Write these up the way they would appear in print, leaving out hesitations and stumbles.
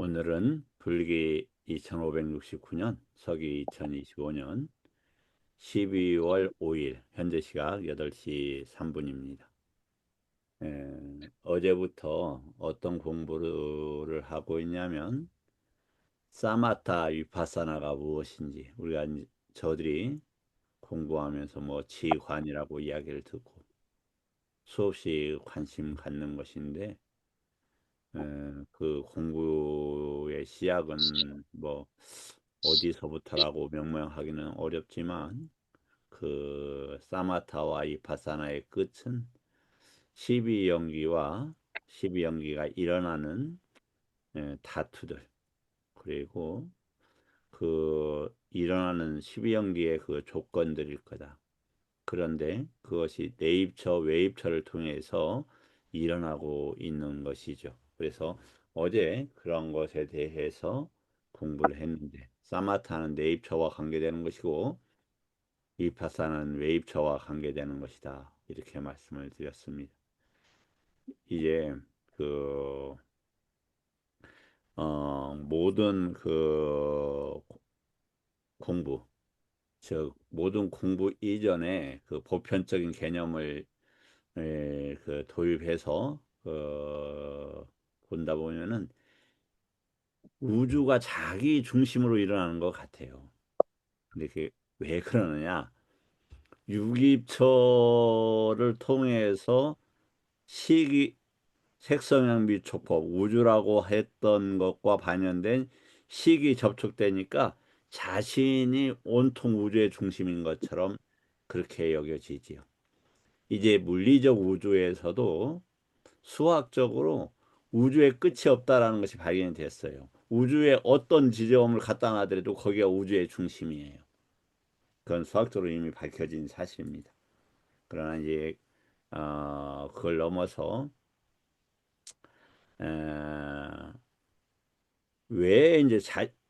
오늘은 불기 2569년, 서기 2025년 12월 5일, 현재 시각 8시 3분입니다. 어제부터 어떤 공부를 하고 있냐면, 사마타 위파사나가 무엇인지, 저들이 공부하면서 뭐 지관이라고 이야기를 듣고 수없이 관심 갖는 것인데, 그 공부의 시작은 뭐 어디서부터라고 명명하기는 어렵지만 그 사마타와 이파사나의 끝은 12연기와 12연기가 일어나는 다투들, 그리고 그 일어나는 12연기의 그 조건들일 거다. 그런데 그것이 내입처, 외입처를 통해서 일어나고 있는 것이죠. 그래서 어제 그런 것에 대해서 공부를 했는데, 사마타는 내입처와 관계되는 것이고 이파사는 외입처와 관계되는 것이다, 이렇게 말씀을 드렸습니다. 이제 그 모든 그 공부, 즉 모든 공부 이전에 그 보편적인 개념을 그 도입해서 본다 보면은 우주가 자기 중심으로 일어나는 것 같아요. 근데 그게 왜 그러느냐? 유기처를 통해서 시기 색성향 및 촉법, 우주라고 했던 것과 반영된 식이 접촉되니까 자신이 온통 우주의 중심인 것처럼 그렇게 여겨지지요. 이제 물리적 우주에서도 수학적으로 우주의 끝이 없다라는 것이 발견이 됐어요. 우주의 어떤 지점을 갖다 놔더라도 거기가 우주의 중심이에요. 그건 수학적으로 이미 밝혀진 사실입니다. 그러나 이제 그걸 넘어서 어, 왜 이제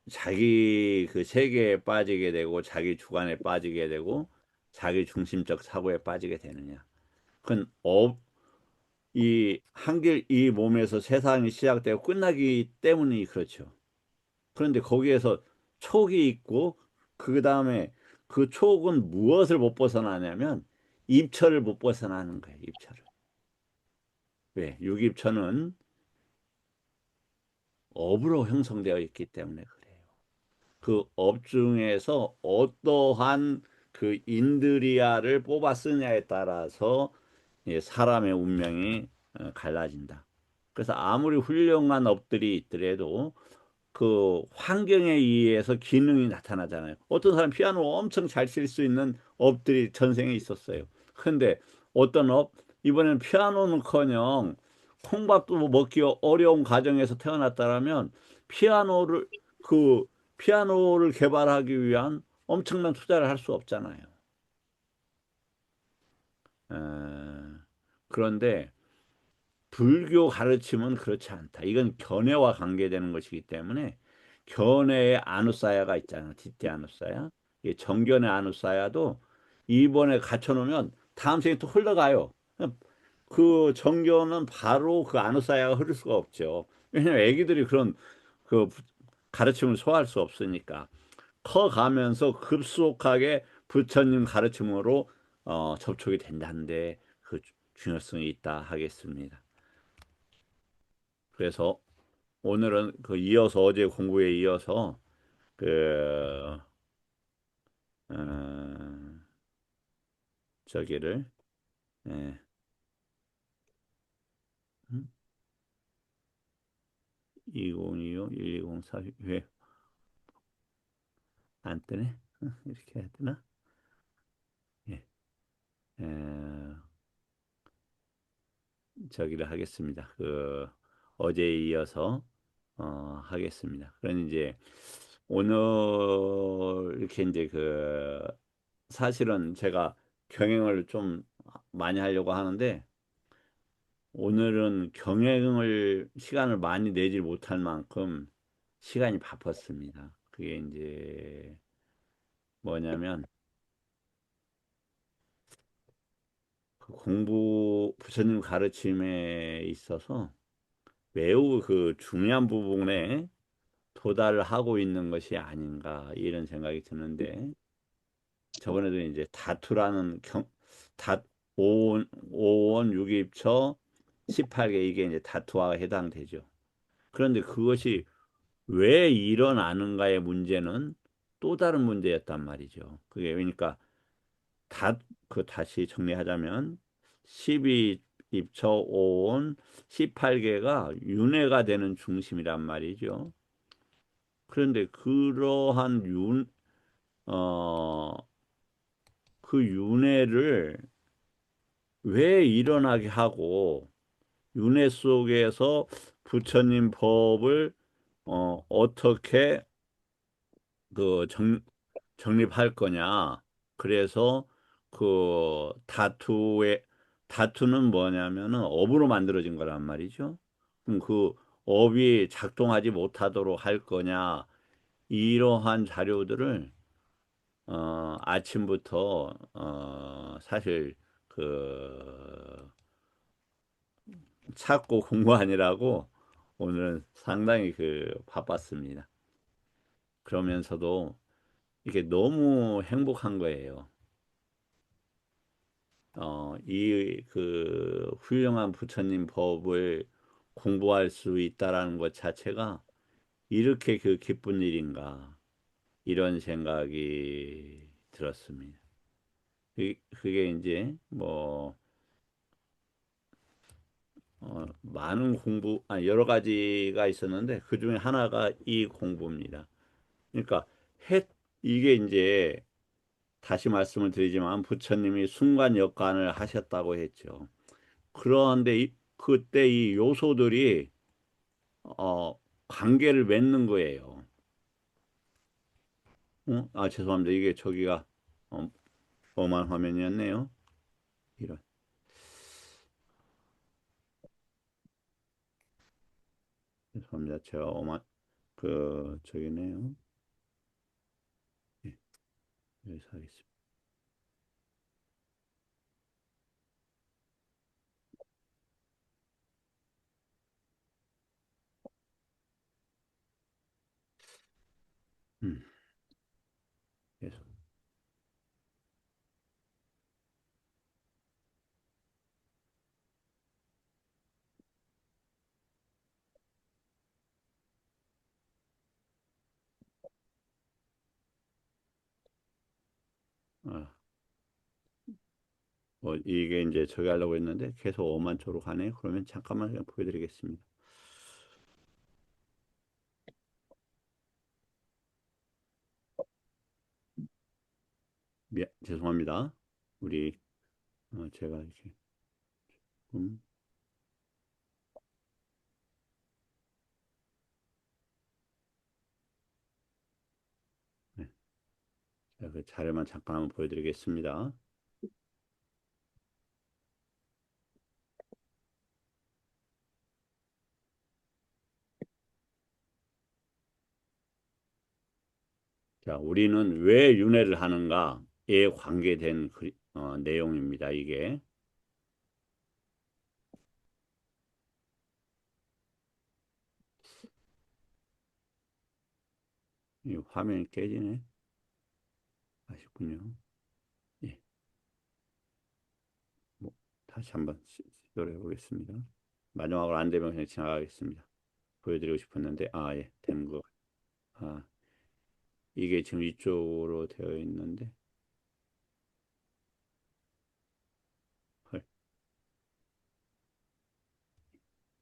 자기 그 세계에 빠지게 되고 자기 주관에 빠지게 되고 자기 중심적 사고에 빠지게 되느냐? 그건 이 한길 이 몸에서 세상이 시작되고 끝나기 때문이 그렇죠. 그런데 거기에서 촉이 있고 그 다음에 그 촉은 무엇을 못 벗어나냐면 입처를 못 벗어나는 거예요. 입처를. 왜? 육입처는 업으로 형성되어 있기 때문에 그래요. 그 업 중에서 어떠한 그 인드리아를 뽑아 쓰냐에 따라서 사람의 운명이 갈라진다. 그래서 아무리 훌륭한 업들이 있더라도 그 환경에 의해서 기능이 나타나잖아요. 어떤 사람 피아노 엄청 잘 칠 수 있는 업들이 전생에 있었어요. 근데 어떤 업, 이번에는 피아노는커녕 콩밥도 먹기 어려운 가정에서 태어났다라면 피아노를 그 피아노를 개발하기 위한 엄청난 투자를 할 수 없잖아요. 에, 그런데 불교 가르침은 그렇지 않다. 이건 견해와 관계되는 것이기 때문에 견해의 아누사야가 있잖아. 티티 아누사야. 이 정견의 아누사야도 이번에 갖춰놓으면 다음 생에 또 흘러가요. 그 정견은 바로 그 아누사야가 흐를 수가 없죠. 왜냐면 애기들이 그런 그 가르침을 소화할 수 없으니까 커가면서 급속하게 부처님 가르침으로 접촉이 된다는데 그 중요성이 있다 하겠습니다. 그래서 오늘은 그 이어서 어제 공부에 이어서 그 어, 저기를 예, 2025 1204 왜 안 뜨네? 이렇게 해야 되나? 예, 에, 저기를 하겠습니다. 그 어제에 이어서 하겠습니다. 그럼 이제 오늘 이렇게 이제 그 사실은 제가 경영을 좀 많이 하려고 하는데 오늘은 경영을 시간을 많이 내지 못할 만큼 시간이 바빴습니다. 그게 이제 뭐냐면 그 공부 부처님 가르침에 있어서 매우 그 중요한 부분에 도달하고 있는 것이 아닌가 이런 생각이 드는데 저번에도 이제 다투라는 다 5원 6입처 18개 이게 이제 다투와 해당되죠. 그런데 그것이 왜 일어나는가의 문제는 또 다른 문제였단 말이죠. 그게 그러니까 다, 다시 정리하자면 12입처 5원 18개가 윤회가 되는 중심이란 말이죠. 그런데 그러한 어, 그 윤회를 왜 일어나게 하고 윤회 속에서 부처님 법을 어떻게 그 정립할 거냐. 그래서 그 다투는 뭐냐면은 업으로 만들어진 거란 말이죠. 그럼 그 업이 작동하지 못하도록 할 거냐. 이러한 자료들을 아침부터 사실 그 찾고 공부하느라고 오늘은 상당히 그 바빴습니다. 그러면서도 이게 너무 행복한 거예요. 이 그 훌륭한 부처님 법을 공부할 수 있다라는 것 자체가 이렇게 그 기쁜 일인가 이런 생각이 들었습니다. 그게 이제 뭐 많은 여러 가지가 있었는데 그 중에 하나가 이 공부입니다. 그러니까 해 이게 이제 다시 말씀을 드리지만 부처님이 순간 역관을 하셨다고 했죠. 그런데 그때 이 요소들이 관계를 맺는 거예요. 죄송합니다. 이게 저기가 어, 엄한 화면이었네요. 이런. 죄송합니다. 제가 엄한 저기네요. 예, 여기서 하겠습니다. 음, 계속. 아, 이게 이제 저기 하려고 했는데 계속 엄한 쪽으로 가네요. 그러면 잠깐만 그냥 보여드리겠습니다. 죄송합니다. 우리 제가 이렇게 음, 네, 제가 그 자료만 잠깐 한번 보여드리겠습니다. 자, 우리는 왜 윤회를 하는가에 관계된 내용입니다. 이게 이 화면이 깨지네. 아쉽군요. 예, 뭐 다시 한번 시도해 보겠습니다. 마지막으로 안 되면 그냥 지나가겠습니다. 보여드리고 싶었는데 예, 된 거. 아, 이게 지금 이쪽으로 되어 있는데 헐.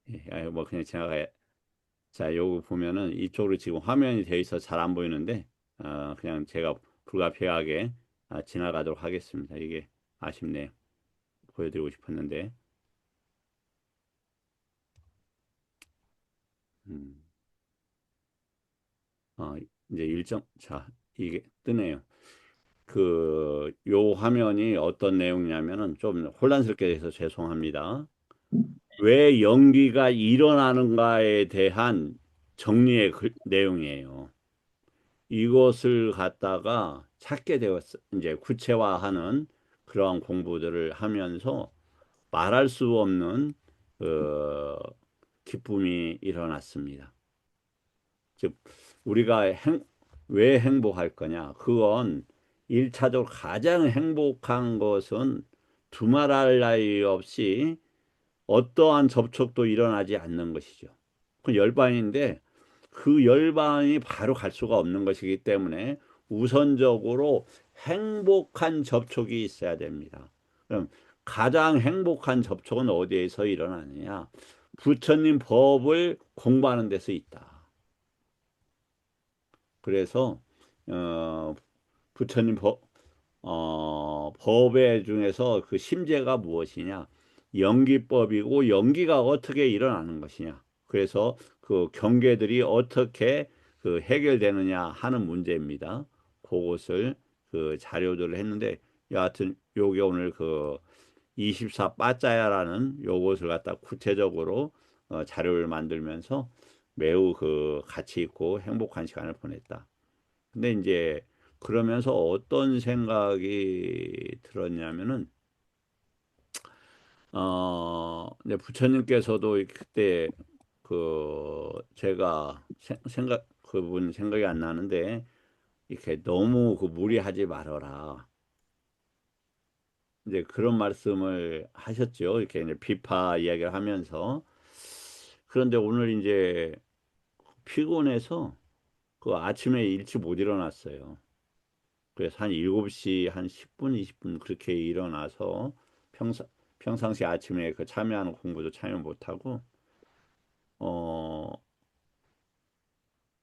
예, 뭐 그냥 지나가야. 자, 요거 보면은 이쪽으로 지금 화면이 되어 있어 잘 안 보이는데 그냥 제가 불가피하게 지나가도록 하겠습니다. 이게 아쉽네요. 보여드리고 싶었는데 음, 어, 이제 자, 이게 뜨네요. 요 화면이 어떤 내용이냐면은 좀 혼란스럽게 돼서 죄송합니다. 왜 연기가 일어나는가에 대한 정리의 내용이에요. 이것을 갖다가 찾게 되었어. 이제 구체화하는 그러한 공부들을 하면서 말할 수 없는 그 기쁨이 일어났습니다. 즉 우리가 왜 행복할 거냐? 그건 일차적으로 가장 행복한 것은 두말할 나위 없이 어떠한 접촉도 일어나지 않는 것이죠. 그 열반인데 그 열반이 바로 갈 수가 없는 것이기 때문에 우선적으로 행복한 접촉이 있어야 됩니다. 그럼 가장 행복한 접촉은 어디에서 일어나느냐? 부처님 법을 공부하는 데서 있다. 그래서 어, 부처님 법의 중에서 그 심재가 무엇이냐? 연기법이고 연기가 어떻게 일어나는 것이냐? 그래서 그 경계들이 어떻게 그 해결되느냐 하는 문제입니다. 그것을 그 자료들을 했는데 여하튼 요게 오늘 그 24빠짜야라는 요것을 갖다 구체적으로 자료를 만들면서 매우 그 가치 있고 행복한 시간을 보냈다. 근데 이제 그러면서 어떤 생각이 들었냐면은 이제 부처님께서도 그때 그 제가 생각 그분 생각이 안 나는데 이렇게 너무 그 무리하지 말아라. 이제 그런 말씀을 하셨죠. 이렇게 이제 비파 이야기를 하면서 그런데 오늘 이제 피곤해서 그 아침에 일찍 못 일어났어요. 그래서 한 7시 한 10분, 20분 그렇게 일어나서 평상, 평상시 아침에 그 참여하는 공부도 참여 못하고, 어,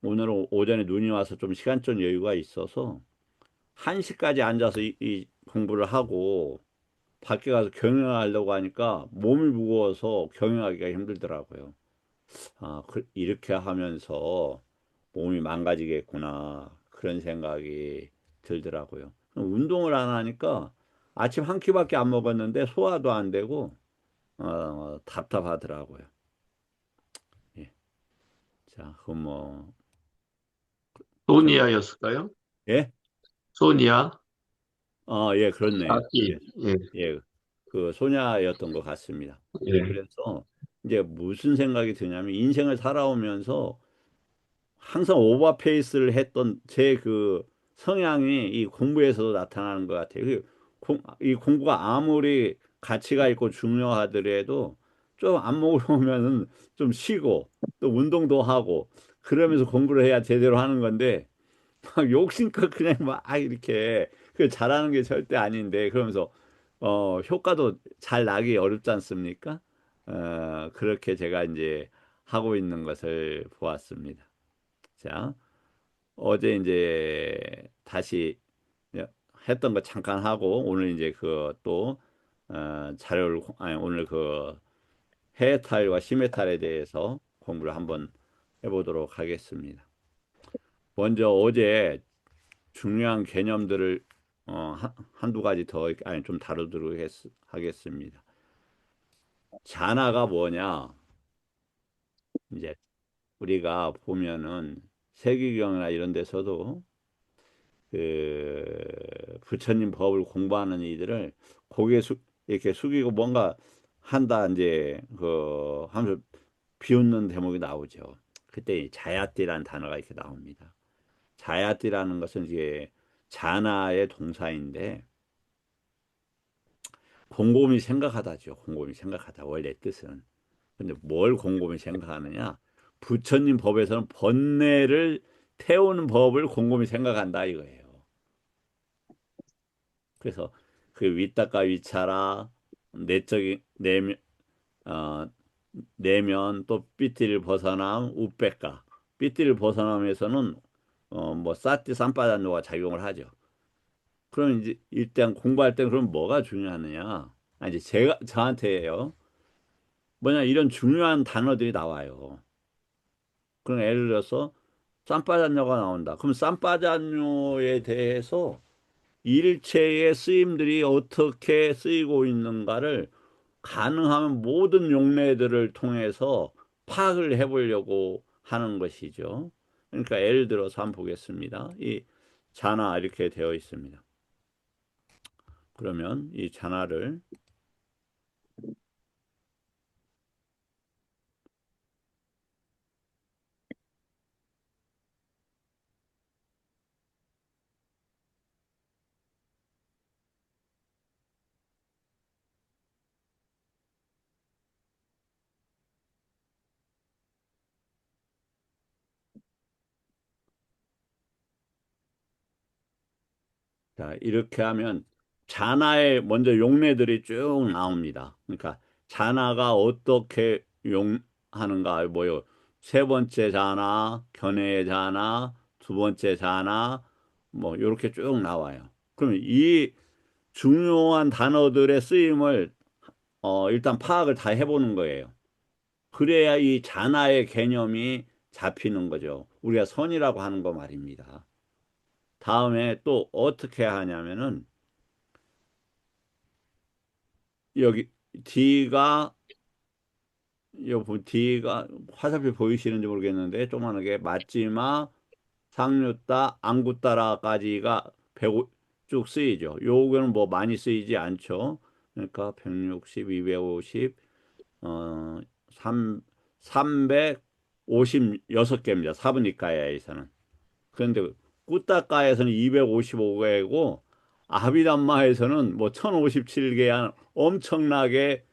오늘은 오전에 눈이 와서 좀 시간적 여유가 있어서 1시까지 앉아서 이 공부를 하고 밖에 가서 경영하려고 하니까 몸이 무거워서 경영하기가 힘들더라고요. 아, 이렇게 하면서 몸이 망가지겠구나. 그런 생각이 들더라고요. 운동을 안 하니까 아침 한 끼밖에 안 먹었는데 소화도 안 되고, 답답하더라고요. 예. 자, 그럼 뭐, 저, 소니아였을까요? 예? 소니아? 예, 그렇네요. 아기. 예, 예, 예. 그 소냐였던 것 같습니다. 예. 그래서 이제 무슨 생각이 드냐면 인생을 살아오면서 항상 오버페이스를 했던 제 그 성향이 이 공부에서도 나타나는 것 같아요. 이 공부가 아무리 가치가 있고 중요하더라도 좀 안 먹으면은 좀 쉬고 또 운동도 하고 그러면서 공부를 해야 제대로 하는 건데 막 욕심껏 그냥 막 이렇게 그 잘하는 게 절대 아닌데 그러면서 효과도 잘 나기 어렵지 않습니까? 그렇게 제가 이제 하고 있는 것을 보았습니다. 자, 어제 이제 다시 했던 거 잠깐 하고 오늘 이제 그 또 자료를 아니 오늘 그 해탈과 심해탈에 대해서 공부를 한번 해보도록 하겠습니다. 먼저 어제 중요한 개념들을 한두 가지 더 아니 좀 다루도록 하겠습니다. 잔화가 뭐냐? 이제 우리가 보면은 세계경이나 이런 데서도 그 부처님 법을 공부하는 이들을 이렇게 숙이고 뭔가 한다 이제 그 하면서 비웃는 대목이 나오죠. 그때 이 자야띠라는 단어가 이렇게 나옵니다. 자야띠라는 것은 이제 자나의 동사인데 곰곰이 생각하다죠. 곰곰이 생각하다 원래 뜻은. 근데 뭘 곰곰이 생각하느냐? 부처님 법에서는 번뇌를 태우는 법을 곰곰이 생각한다 이거예요. 그래서 그 위닦아 위차라 내적인 어, 내면 또 삐띠를 벗어남 우빼까 삐띠를 벗어남에서는 뭐 사띠 삼빠잔노가 작용을 하죠. 그럼 이제 일단 공부할 때 그럼 뭐가 중요하느냐? 이제 제가 저한테예요. 뭐냐 이런 중요한 단어들이 나와요. 그럼 예를 들어서 쌈바잔뇨가 나온다. 그럼 쌈바잔뇨에 대해서 일체의 쓰임들이 어떻게 쓰이고 있는가를 가능하면 모든 용례들을 통해서 파악을 해보려고 하는 것이죠. 그러니까 예를 들어서 한번 보겠습니다. 이 잔화 이렇게 되어 있습니다. 그러면 이 잔화를 자, 이렇게 하면 잔화의 먼저 용례들이 쭉 나옵니다. 그러니까 잔화가 어떻게 용하는가, 뭐요? 세 번째 잔화, 견해의 잔화, 두 번째 잔화, 뭐 이렇게 쭉 나와요. 그러면 이 중요한 단어들의 쓰임을 일단 파악을 다 해보는 거예요. 그래야 이 잔화의 개념이 잡히는 거죠. 우리가 선이라고 하는 거 말입니다. 다음에 또 어떻게 하냐면은 여기 D가 D가 화살표 보이시는지 모르겠는데 조그만하게 맞지마 상류따 안구따라까지가 105, 쭉 쓰이죠. 요거는 뭐 많이 쓰이지 않죠. 그러니까 160, 250, 어, 356개입니다. 4분 이과에서는. 그런데 꾸따까에서는 255개고 아비담마에서는 뭐 1057개 엄청나게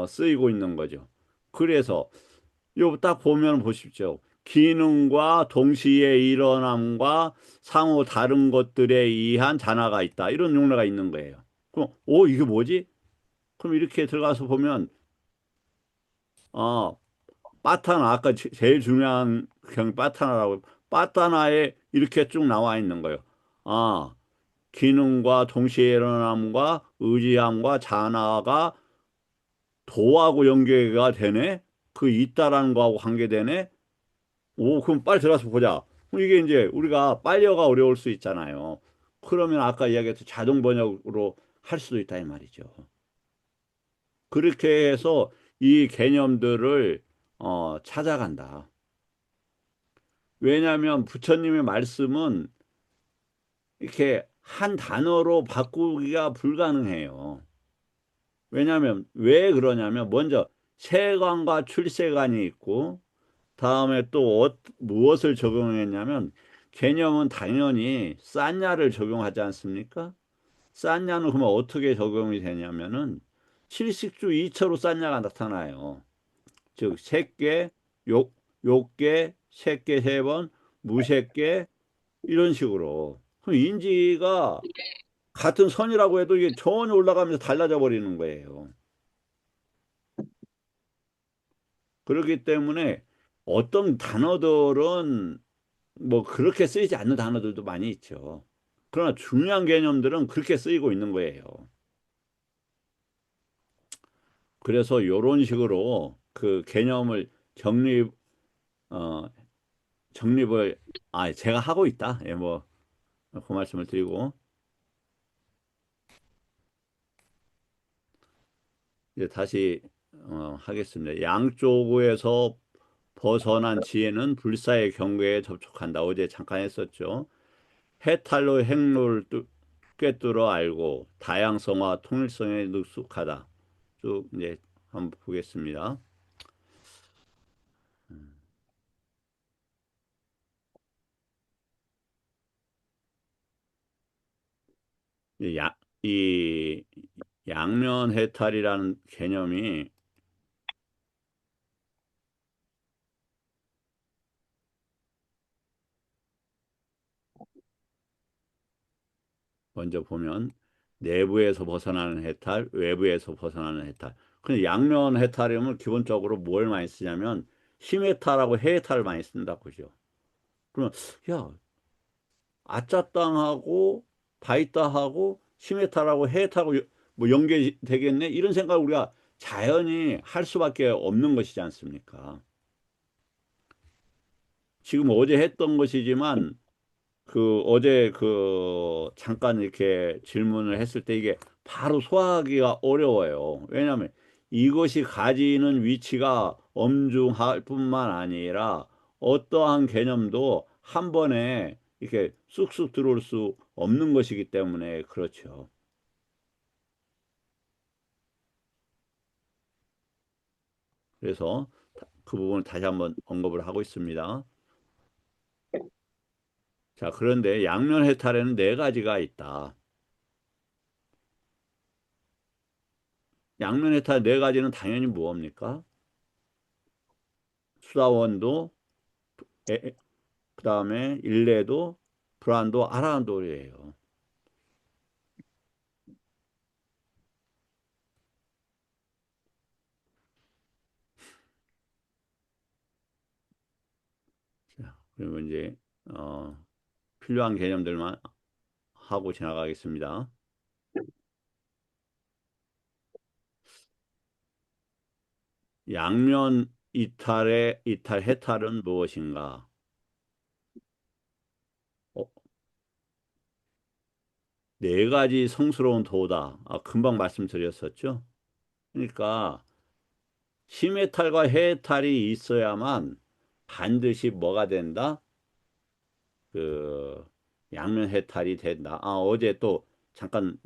쓰이고 있는 거죠. 그래서 요 딱 보면 보십시오. 기능과 동시에 일어남과 상호 다른 것들에 의한 잔화가 있다. 이런 용어가 있는 거예요. 그럼 이게 뭐지? 그럼 이렇게 들어가서 보면 어 빠타나 아까 제일 중요한 경 빠타나라고 빠타나에 이렇게 쭉 나와 있는 거예요. 아, 기능과 동시에 일어남과 의지함과 잔화가 도하고 연계가 되네. 그 있다라는 거하고 관계되네. 그럼 빨리 들어가서 보자. 그럼 이게 이제 우리가 빨리어가 어려울 수 있잖아요. 그러면 아까 이야기했던 자동 번역으로 할 수도 있다 이 말이죠. 그렇게 해서 이 개념들을 찾아간다. 왜냐하면 부처님의 말씀은 이렇게 한 단어로 바꾸기가 불가능해요. 왜냐하면 왜 그러냐면 먼저 세관과 출세관이 있고 다음에 또 무엇을 적용했냐면 개념은 당연히 싼냐를 적용하지 않습니까? 싼냐는 그러면 어떻게 적용이 되냐면은 칠식주 이처로 싼냐가 나타나요. 즉 새끼, 욕개, 새끼 세 번, 무새끼 이런 식으로. 그럼 인지가 같은 선이라고 해도 이게 전혀 올라가면서 달라져 버리는 거예요. 그렇기 때문에 어떤 단어들은 뭐 그렇게 쓰이지 않는 단어들도 많이 있죠. 그러나 중요한 개념들은 그렇게 쓰이고 있는 거예요. 그래서 이런 식으로 그 개념을 어, 정립을, 제가 하고 있다. 예, 뭐, 그 말씀을 드리고, 이제 다시, 하겠습니다. 양쪽에서 벗어난 지혜는 불사의 경계에 접촉한다. 어제 잠깐 했었죠. 해탈로 행로를 꿰뚫어 알고 다양성과 통일성에 능숙하다. 쭉 이제 한번 보겠습니다. 이 이 양면 해탈이라는 개념이 먼저 보면 내부에서 벗어나는 해탈, 외부에서 벗어나는 해탈. 근데 양면 해탈이면 기본적으로 뭘 많이 쓰냐면 심해탈하고 해해탈을 많이 쓴다고 그죠. 그러면 야, 아짜땅하고 바이따하고 심해탈하고 해해탈하고 뭐 연계되겠네? 이런 생각을 우리가 자연히 할 수밖에 없는 것이지 않습니까? 지금 어제 했던 것이지만 어제 잠깐 이렇게 질문을 했을 때 이게 바로 소화하기가 어려워요. 왜냐하면 이것이 가지는 위치가 엄중할 뿐만 아니라 어떠한 개념도 한 번에 이렇게 쑥쑥 들어올 수 없는 것이기 때문에 그렇죠. 그래서 그 부분을 다시 한번 언급을 하고 있습니다. 자, 그런데 양면 해탈에는 네 가지가 있다. 양면 해탈 네 가지는 당연히 무엇입니까? 수다원도 그다음에 일례도 불안도 아라한도리예요. 자, 그러면 이제 필요한 개념들만 하고 지나가겠습니다. 양면 이탈의 이탈 해탈은 무엇인가? 어, 네 가지 성스러운 도다. 금방 말씀드렸었죠. 그러니까 심해탈과 해탈이 있어야만 반드시 뭐가 된다? 그 양면 해탈이 된다. 어제 또 잠깐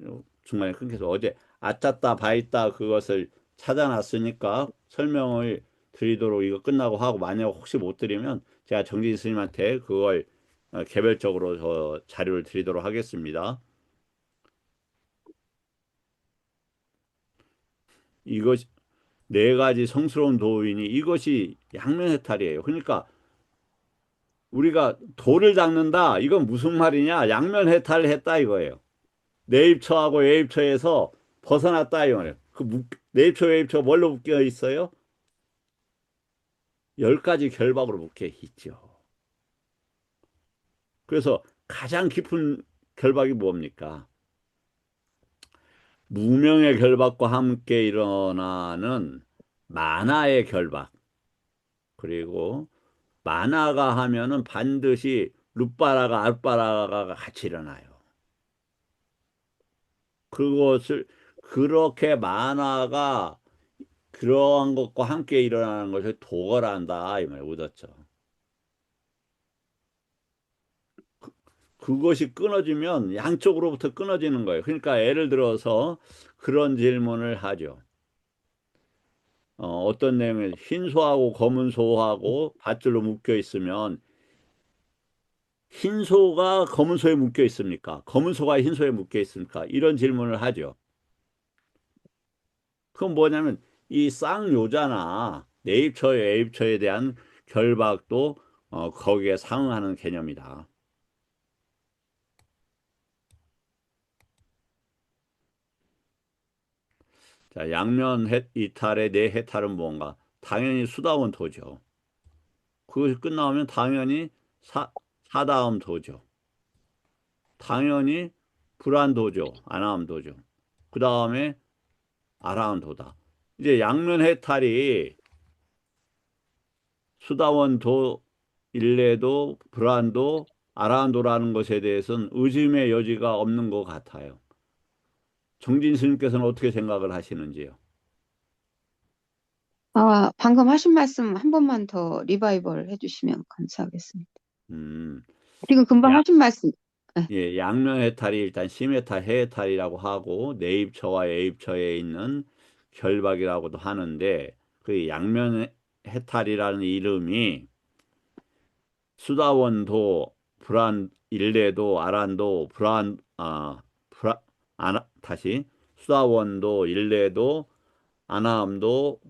중간에 끊겨서 어제 아짜따 바있다 그것을 찾아놨으니까 설명을 드리도록 이거 끝나고 하고 만약 혹시 못 드리면 제가 정진 스님한테 그걸 개별적으로 저 자료를 드리도록 하겠습니다. 이것 네 가지 성스러운 도인이 이것이 양면 해탈이에요. 그러니까 우리가 돌을 닦는다. 이건 무슨 말이냐? 양면 해탈을 했다 이거예요. 내입처하고 외입처에서 벗어났다 이거예요. 내입처 외입처 뭘로 묶여 있어요? 열 가지 결박으로 묶여 있죠. 그래서 가장 깊은 결박이 뭡니까? 무명의 결박과 함께 일어나는 만화의 결박. 그리고 만화가 하면은 반드시 룻바라가 아룻바라가 같이 일어나요. 그것을 그렇게 만화가 그러한 것과 함께 일어나는 것을 도거란다 이 말이에요. 얻었죠. 그것이 끊어지면 양쪽으로부터 끊어지는 거예요. 그러니까 예를 들어서 그런 질문을 하죠. 어떤 내용에 흰 소하고 검은 소하고 밧줄로 묶여 있으면 흰 소가 검은 소에 묶여 있습니까? 검은 소가 흰 소에 묶여 있습니까? 이런 질문을 하죠. 그건 뭐냐면 이 쌍요자나 내입처, 외입처에 대한 결박도 거기에 상응하는 개념이다. 자, 양면 이탈의 내 해탈은 무언가? 당연히 수다원 도죠. 그것이 끝나오면 당연히 사다음 도죠. 당연히 불안도죠. 아나함도죠. 그 다음에 아라함도다. 이제 양면 해탈이 수다원도, 일례도, 불안도, 아라함도라는 것에 대해서는 의심의 여지가 없는 것 같아요. 정진 스님께서는 어떻게 생각을 하시는지요? 방금 하신 말씀 한 번만 더 리바이벌 해주시면 감사하겠습니다. 음, 지금 금방 하신 말씀, 네. 예, 양면 해탈이 일단 심해탈, 해해탈이라고 하고 내입처와 예입처에 있는 결박이라고도 하는데 그 양면 해탈이라는 이름이 수다원도, 불안, 일례도, 아란도, 다시 수다원도, 일례도, 아나함도,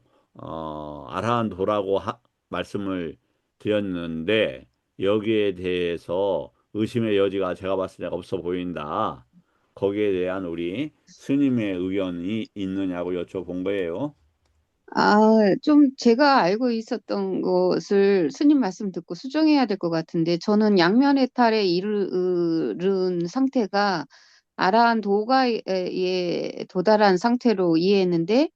아라한도라고 말씀을 드렸는데 여기에 대해서 의심의 여지가 제가 봤을 때 없어 보인다. 거기에 대한 우리 스님의 의견이 있느냐고 여쭤본 거예요. 아, 좀 제가 알고 있었던 것을 스님 말씀 듣고 수정해야 될 것 같은데, 저는 양면 해탈에 이르는 상태가 아라한 도가에 도달한 상태로 이해했는데,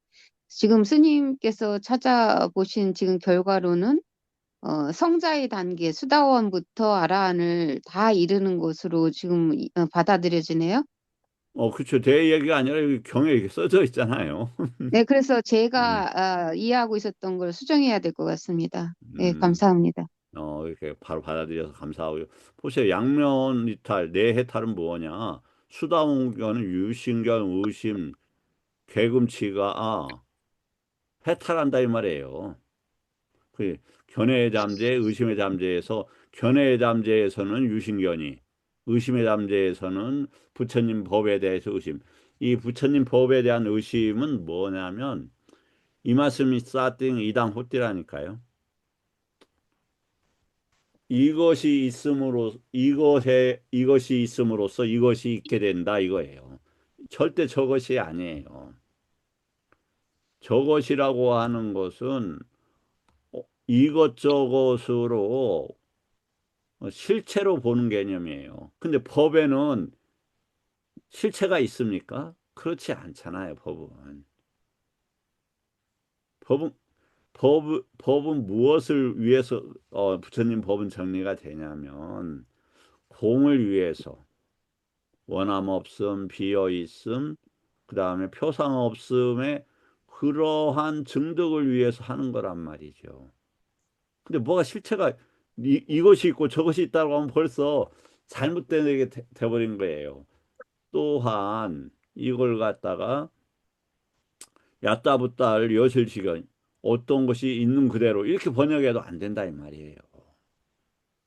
지금 스님께서 찾아보신 지금 결과로는 성자의 단계, 수다원부터 아라한을 다 이르는 것으로 지금 받아들여지네요. 그렇죠. 제 얘기가 아니라 여기 경에 이렇게 써져 있잖아요. 네, 그래서 음, 제가 이해하고 있었던 걸 수정해야 될 것 같습니다. 네, 음, 감사합니다. 이렇게 바로 받아들여서 감사하고요. 보세요. 양면 이탈, 내해탈은 뭐냐? 수다원견은 유신견, 의심, 개금치가 해탈한다 이 말이에요. 그 견해의 잠재, 의심의 잠재에서 견해의 잠재에서는 유신견이, 의심의 잠재에서는 부처님 법에 대해서 의심. 이 부처님 법에 대한 의심은 뭐냐면 이 말씀이 싸띵 이당 호띠라니까요. 이것이 있음으로써 이것이 있게 된다 이거예요. 절대 저것이 아니에요. 저것이라고 하는 것은 이것저것으로 실체로 보는 개념이에요. 근데 법에는 실체가 있습니까? 그렇지 않잖아요, 법은. 법은, 법은 무엇을 위해서, 부처님 법은 정리가 되냐면, 공을 위해서, 원함 없음, 비어 있음, 그 다음에 표상 없음의 그러한 증득을 위해서 하는 거란 말이죠. 근데 뭐가 실체가 이것이 있고 저것이 있다고 하면 벌써 잘못된 게 돼버린 거예요. 또한 이걸 갖다가 야따붙다를 여실시간 어떤 것이 있는 그대로 이렇게 번역해도 안 된다 이 말이에요.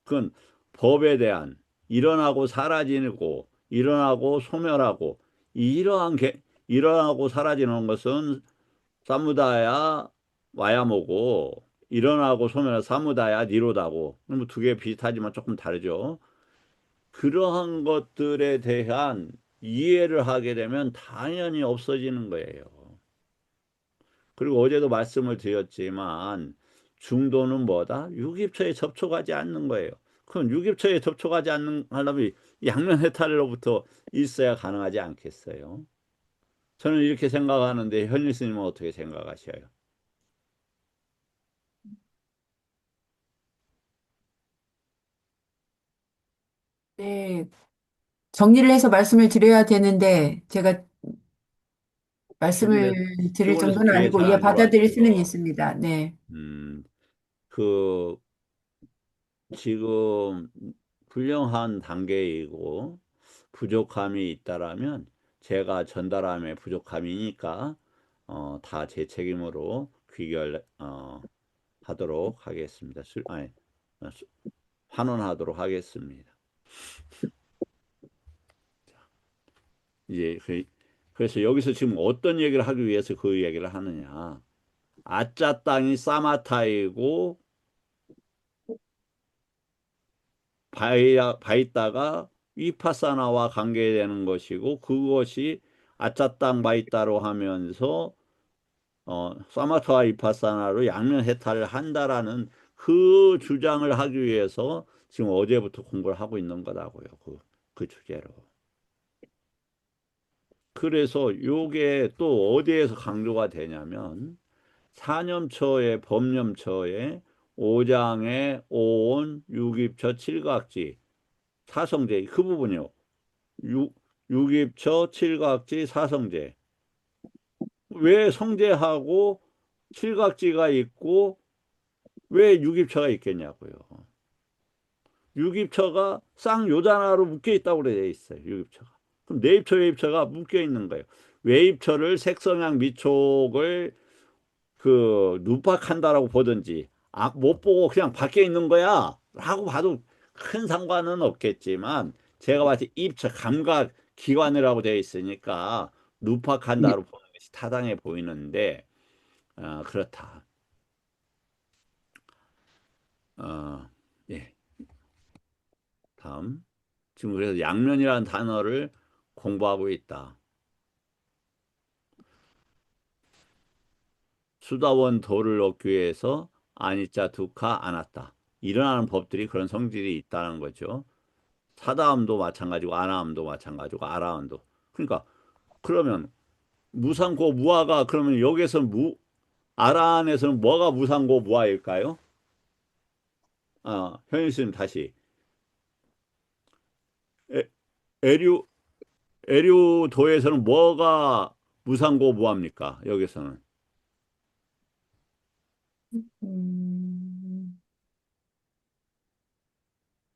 그건 법에 대한 일어나고 사라지고 일어나고 소멸하고 이러한 일어나고 사라지는 것은 사무다야 와야모고 일어나고 소멸한 사무다야 니로다고 그럼 두 개 비슷하지만 조금 다르죠. 그러한 것들에 대한 이해를 하게 되면 당연히 없어지는 거예요. 그리고 어제도 말씀을 드렸지만 중도는 뭐다? 유깁처에 접촉하지 않는 거예요. 그럼 유깁처에 접촉하지 않는 하려면 양면 해탈로부터 있어야 가능하지 않겠어요? 저는 이렇게 생각하는데 현일 스님은 어떻게 생각하셔요? 네, 정리를 해서 말씀을 드려야 되는데, 제가 말씀을 피곤해, 드릴 피곤해서 정도는 귀에 아니고, 잘 예, 안 받아들일 수는 들어왔죠. 있습니다. 네. 음, 그 지금 훌륭한 단계이고 부족함이 있다라면 제가 전달함에 부족함이니까 다 제 책임으로 귀결 하도록 하겠습니다. 어, 수- 환원하도록 하겠습니다. 이제 그래서 여기서 지금 어떤 얘기를 하기 위해서 그 얘기를 하느냐? 아짜 땅이 사마타이고 바이다가 위파사나와 관계되는 것이고 그것이 아짜 땅 바이다로 하면서 사마타와 위파사나로 양면 해탈을 한다라는 그 주장을 하기 위해서 지금 어제부터 공부를 하고 있는 거라고요. 그 주제로. 그래서 요게 또 어디에서 강조가 되냐면 사념처의 법념처의 오장의 오온 육입처 칠각지 사성제 그 부분이요. 육, 육입처 칠각지 사성제 왜 성제하고 칠각지가 있고 왜 육입처가 있겠냐고요. 육입처가 쌍요단하로 묶여 있다고 되어 있어요. 육입처가. 그럼 내입처, 외입처가 묶여 있는 거예요. 외입처를 색성향 미촉을 누팍한다라고 보든지 못 보고 그냥 밖에 있는 거야 라고 봐도 큰 상관은 없겠지만 제가 봤을 때 입처 감각 기관이라고 되어 있으니까 네. 누팍한다로 보는 것이 타당해 보이는데 그렇다. 어, 예. 다음 지금 그래서 양면이라는 단어를 공부하고 있다. 수다원 도를 얻기 위해서 아니짜 두카 아나타 일어나는 법들이 그런 성질이 있다는 거죠. 사다음도 마찬가지고 아나음도 마찬가지고 아라음도. 그러니까 그러면 무상고 무아가 그러면 여기서 아라한에서는 뭐가 무상고 무아일까요? 현일 스님 다시 에, 에류 에류도에서는 뭐가 무상고 무아입니까? 여기서는 음,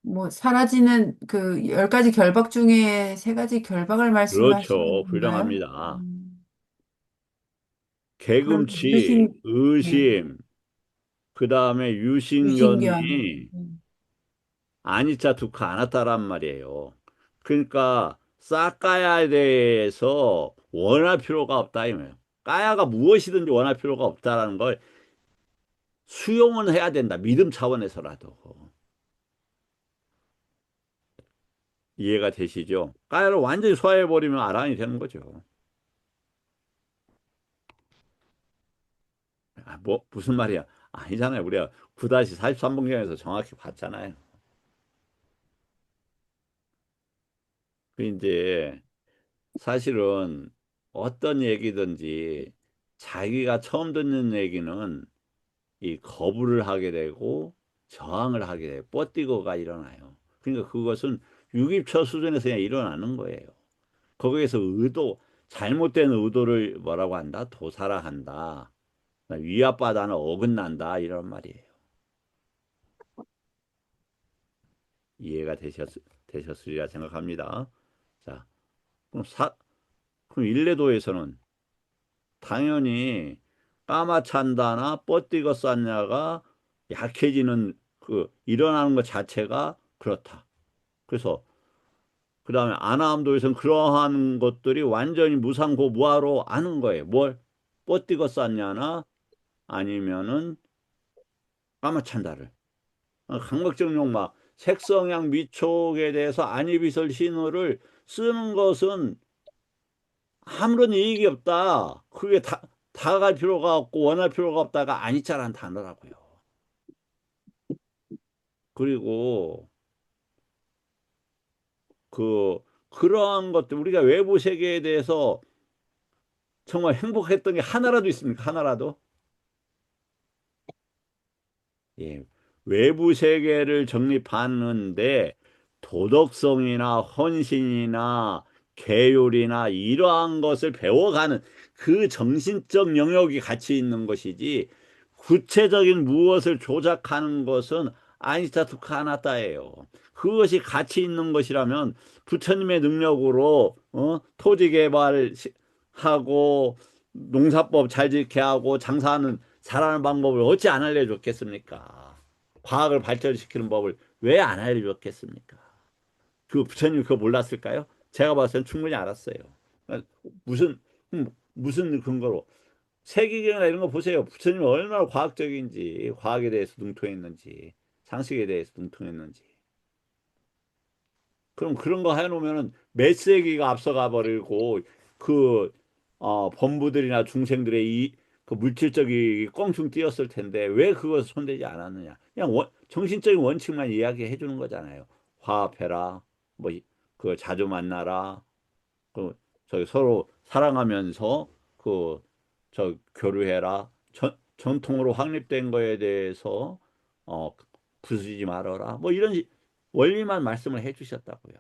뭐, 사라지는 그 10가지 결박 중에 3가지 결박을 말씀하시는 그렇죠. 건가요? 훌륭합니다. 음, 그럼 개금치, 네, 의심, 그 다음에 유신견. 유신견이 아니짜 두카 아나타란 말이에요. 그러니까 싹까야에 대해서 원할 필요가 없다 이거예요. 까야가 무엇이든지 원할 필요가 없다라는 걸 수용은 해야 된다. 믿음 차원에서라도. 이해가 되시죠? 까야를 완전히 소화해버리면 아란이 되는 거죠. 무슨 말이야? 아니잖아요. 우리가 9-43번경에서 정확히 봤잖아요. 이제 사실은 어떤 얘기든지 자기가 처음 듣는 얘기는 이 거부를 하게 되고 저항을 하게 돼요. 뻗디고가 일어나요. 그러니까 그것은 유기처 수준에서 그냥 일어나는 거예요. 거기에서 잘못된 의도를 뭐라고 한다? 도사라 한다. 위압받아는 어긋난다. 이런 말이에요. 이해가 되셨으리라 생각합니다. 자, 그럼 일례도에서는 당연히 까마찬다나 뻗디거 쌌냐가 약해지는 일어나는 것 자체가 그렇다. 그래서 그 다음에 아나함도에서는 그러한 것들이 완전히 무상고 무하로 아는 거예요. 뭘 뻗디거 쌌냐나 아니면은 까마찬다를. 감각정용 막 색성향 미촉에 대해서 안이비설 신호를 쓰는 것은 아무런 이익이 없다. 그게 다갈 필요가 없고 원할 필요가 없다가 아니자라는 단어라고요. 그리고 그러한 것들 우리가 외부 세계에 대해서 정말 행복했던 게 하나라도 있습니까? 하나라도? 예. 외부 세계를 정립하는데 도덕성이나 헌신이나 계율이나 이러한 것을 배워가는 그 정신적 영역이 같이 있는 것이지 구체적인 무엇을 조작하는 것은 아니타 투카 하나따예요. 그것이 같이 있는 것이라면 부처님의 능력으로 토지 개발하고 농사법 잘 지게 하고 장사하는 잘하는 방법을 어찌 안 알려줬겠습니까? 과학을 발전시키는 법을 왜 안 알려줬겠습니까? 그 부처님 그거 몰랐을까요? 제가 봤을 땐 충분히 알았어요. 무슨 무슨 근거로 세계경이나 이런 거 보세요. 부처님이 얼마나 과학적인지, 과학에 대해서 능통했는지, 상식에 대해서 능통했는지. 그럼 그런 거 해놓으면은 몇 세기가 앞서가 버리고 그 범부들이나 중생들의 그 물질적이 껑충 뛰었을 텐데 왜 그것을 손대지 않았느냐? 그냥 정신적인 원칙만 이야기해 주는 거잖아요. 화합해라, 뭐 그 자주 만나라, 그 저기 서로 사랑하면서 교류해라. 전통으로 확립된 거에 대해서 어 부수지 말아라. 뭐 이런 원리만 말씀을 해 주셨다고요.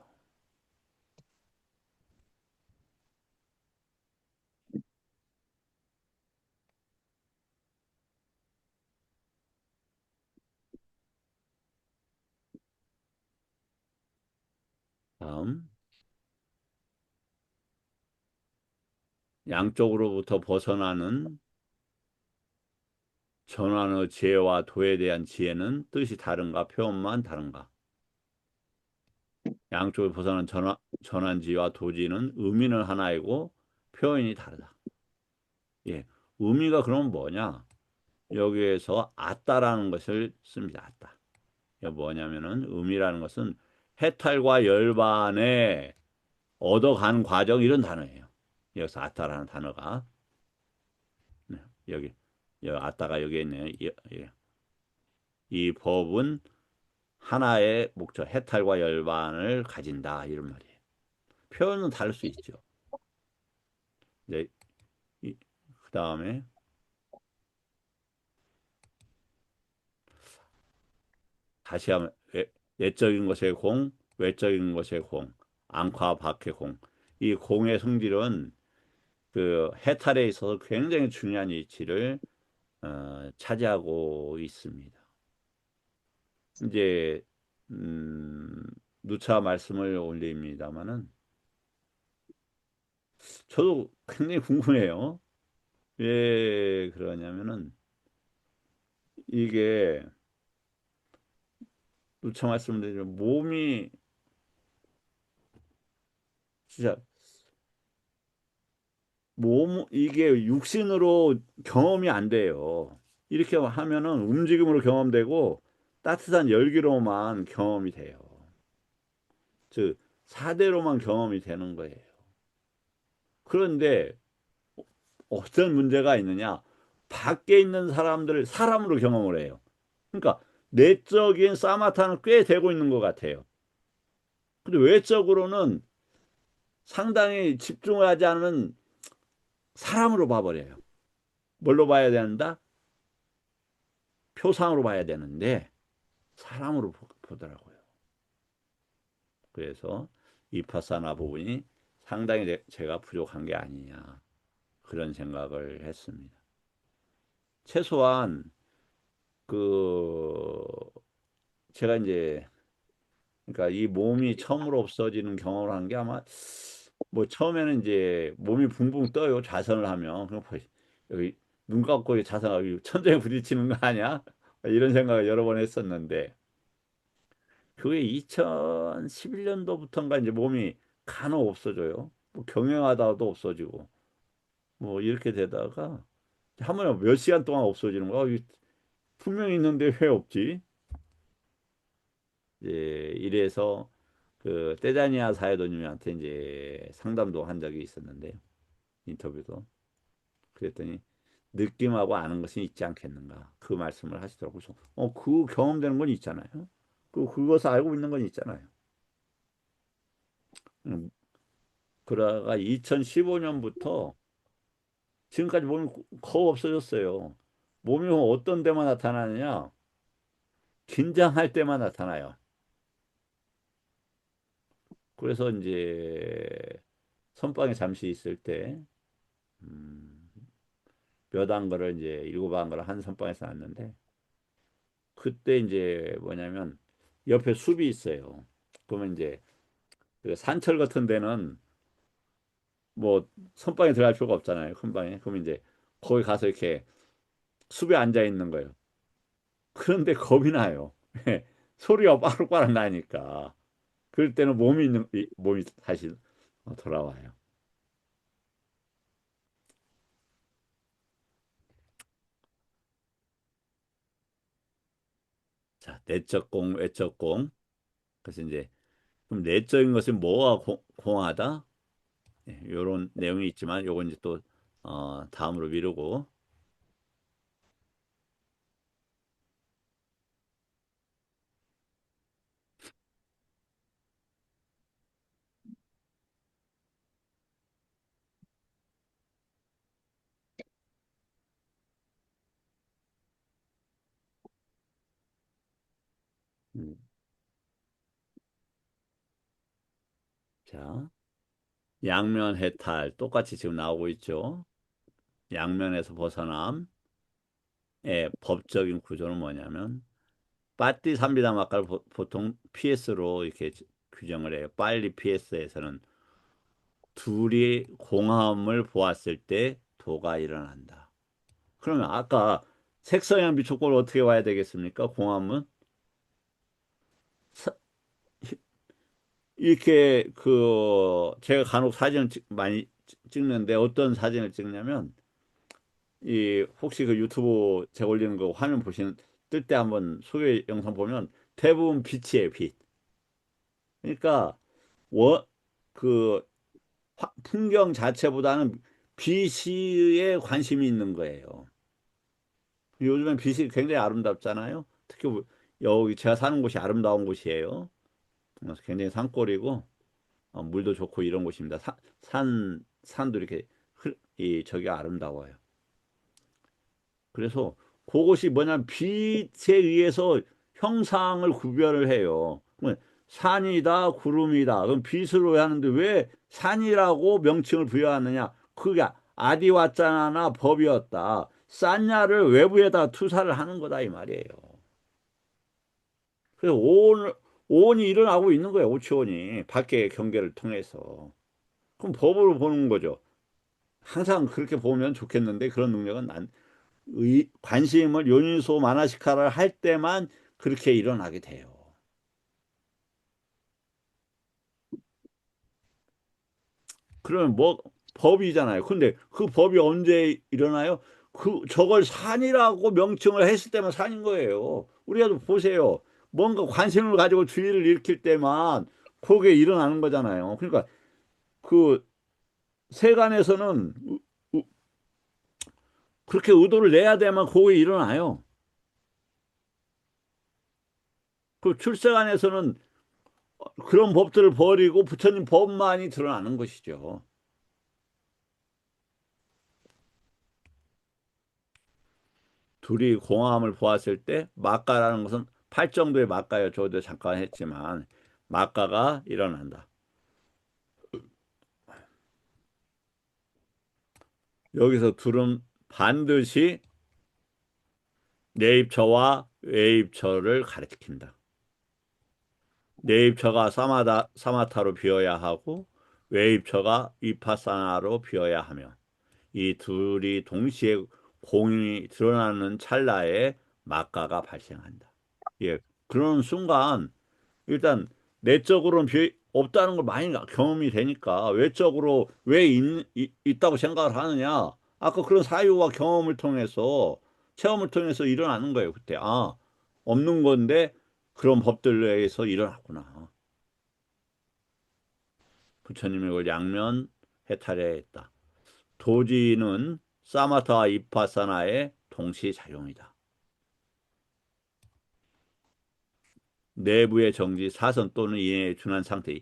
다음 양쪽으로부터 벗어나는 전환의 지혜와 도에 대한 지혜는 뜻이 다른가 표현만 다른가? 양쪽을 벗어나는 전환지와 도지는 의미는 하나이고 표현이 다르다. 예, 의미가 그럼 뭐냐? 여기에서 아따라는 것을 씁니다. 아따. 이게 뭐냐면은 의미라는 것은 해탈과 열반에 얻어간 과정 이런 단어예요. 여기서 아따라는 단어가 네, 여기 아따가 여기 있네요. 이 법은 하나의 목적, 해탈과 열반을 가진다 이런 말이에요. 표현은 다를 수 있죠. 이제 그 다음에 다시 한번 내적인 것의 공, 외적인 것의 공, 앙화 박해 공. 이 공의 성질은 그 해탈에 있어서 굉장히 중요한 위치를 차지하고 있습니다. 이제 누차 말씀을 올립니다마는 저도 굉장히 궁금해요. 왜 그러냐면은 이게 누차 말씀드리면 몸이 진짜 이게 육신으로 경험이 안 돼요. 이렇게 하면은 움직임으로 경험되고 따뜻한 열기로만 경험이 돼요. 즉 사대로만 경험이 되는 거예요. 그런데 어떤 문제가 있느냐? 밖에 있는 사람들을 사람으로 경험을 해요. 그러니까 내적인 사마타는 꽤 되고 있는 것 같아요. 근데 외적으로는 상당히 집중하지 않으면 사람으로 봐버려요. 뭘로 봐야 된다? 표상으로 봐야 되는데 사람으로 보더라고요. 그래서 이파사나 부분이 상당히 제가 부족한 게 아니냐 그런 생각을 했습니다. 최소한 그 제가 이제 그러니까 이 몸이 처음으로 없어지는 경험을 한 게 아마 뭐 처음에는 이제 몸이 붕붕 떠요. 자선을 하면 그럼 여기 눈 감고 자선하고 천장에 부딪히는 거 아니야? 이런 생각을 여러 번 했었는데 그게 2011년도부터인가 이제 몸이 간혹 없어져요. 뭐 경영하다가도 없어지고 뭐 이렇게 되다가 한 번에 몇 시간 동안 없어지는 거야. 분명히 있는데 왜 없지? 이제 이래서 그 떼자니아 사회도님한테 이제 상담도 한 적이 있었는데 인터뷰도 그랬더니 느낌하고 아는 것이 있지 않겠는가 그 말씀을 하시더라고요. 그래서 그 경험되는 건 있잖아요. 그것을 알고 있는 건 있잖아요. 그러다가 2015년부터 지금까지 몸이 거의 없어졌어요. 몸이 어떤 데만 나타나느냐? 긴장할 때만 나타나요. 그래서 이제 선방에 잠시 있을 때 음, 몇 안거를 이제 일곱 안거를 한 선방에서 놨는데 그때 이제 뭐냐면 옆에 숲이 있어요. 그러면 이제 그 산철 같은 데는 뭐 선방에 들어갈 필요가 없잖아요. 큰 방에. 그러면 이제 거기 가서 이렇게 숲에 앉아 있는 거예요. 그런데 겁이 나요. 소리가 빠르빠르 나니까. 그럴 때는 몸이 다시 돌아와요. 자, 내적 공, 외적 공. 그래서 이제 그럼 내적인 것이 뭐가 공하다? 이런 내용이 있지만 요건 이제 또 다음으로 미루고 음, 자, 양면 해탈 똑같이 지금 나오고 있죠. 양면에서 벗어남의 법적인 구조는 뭐냐면 빠띠 삼비담아까를 보통 PS로 이렇게 규정을 해요. 빨리 PS에서는 둘이 공함을 보았을 때 도가 일어난다. 그러면 아까 색성향 비촉법을 어떻게 봐야 되겠습니까? 공함은 사- 이렇게 제가 간혹 사진을 많이 찍는데 어떤 사진을 찍냐면 이 혹시 그 유튜브 제가 올리는 거 화면 보시는 뜰 때 한번 소개 영상 보면 대부분 빛이에요, 빛. 그러니까 워, 그 풍경 자체보다는 빛에 관심이 있는 거예요. 요즘엔 빛이 굉장히 아름답잖아요. 특히 여기 제가 사는 곳이 아름다운 곳이에요. 굉장히 산골이고 물도 좋고 이런 곳입니다. 산도 이렇게 저기 아름다워요. 그래서 그것이 뭐냐면 빛에 의해서 형상을 구별을 해요. 그러면 산이다, 구름이다. 그럼 빛으로 하는데 왜 산이라고 명칭을 부여하느냐? 그게 아디와짜나 법이었다. 싼냐를 외부에다 투사를 하는 거다 이 말이에요. 그래서 오온이 일어나고 있는 거예요. 오치온이 밖의 경계를 통해서. 그럼 법으로 보는 거죠. 항상 그렇게 보면 좋겠는데 그런 능력은 관심을 요인소 마나시카를 할 때만 그렇게 일어나게 돼요. 그러면 뭐 법이잖아요. 근데 그 법이 언제 일어나요? 저걸 산이라고 명칭을 했을 때만 산인 거예요. 우리가 보세요. 뭔가 관심을 가지고 주의를 일으킬 때만 그게 일어나는 거잖아요. 그러니까 그 세간에서는 그렇게 의도를 내야 되면 그게 일어나요. 그 출세간에서는 그런 법들을 버리고 부처님 법만이 드러나는 것이죠. 둘이 공함을 보았을 때 막가라는 것은 팔 정도의 막가요. 저도 잠깐 했지만 막가가 일어난다. 여기서 둘은 반드시 내입처와 외입처를 가리킨다. 내입처가 사마타로 비어야 하고 외입처가 위파사나로 비어야 하며 이 둘이 동시에 공이 드러나는 찰나에 막가가 발생한다. 예, 그런 순간 일단 내적으로는 없다는 걸 많이 경험이 되니까 외적으로 왜 있다고 생각을 하느냐? 아까 그런 사유와 경험을 통해서 체험을 통해서 일어나는 거예요. 그때 없는 건데 그런 법들에 의해서 일어났구나. 부처님이 이걸 양면 해탈해야 했다. 도지는 사마타와 이파사나의 동시 작용이다. 내부의 정지, 사선 또는 이해에 준한 상태.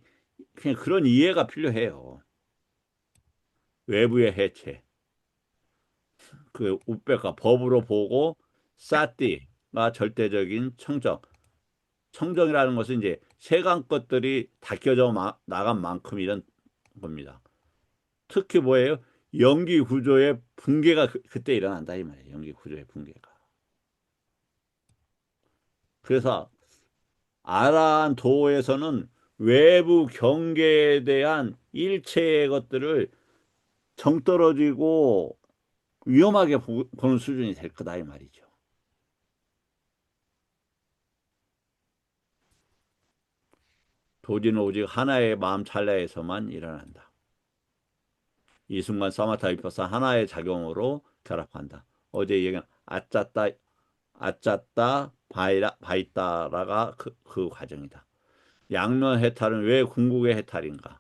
그냥 그런 이해가 필요해요. 외부의 해체. 그 우백과 법으로 보고 사띠가 절대적인 청정. 청정이라는 것은 이제 세간 것들이 닦여져 나간 만큼 이런 겁니다. 특히 뭐예요? 연기 구조의 붕괴가 그때 일어난다 이 말이에요. 연기 구조의 붕괴가. 그래서 아라한도에서는 외부 경계에 대한 일체의 것들을 정떨어지고 위험하게 보는 수준이 될 거다 이 말이죠. 도지는 오직 하나의 마음 찰나에서만 일어난다. 이 순간 사마타 위파사 하나의 작용으로 결합한다. 어제 얘기한 아짜따 바이따라가 그 과정이다. 양면 해탈은 왜 궁극의 해탈인가?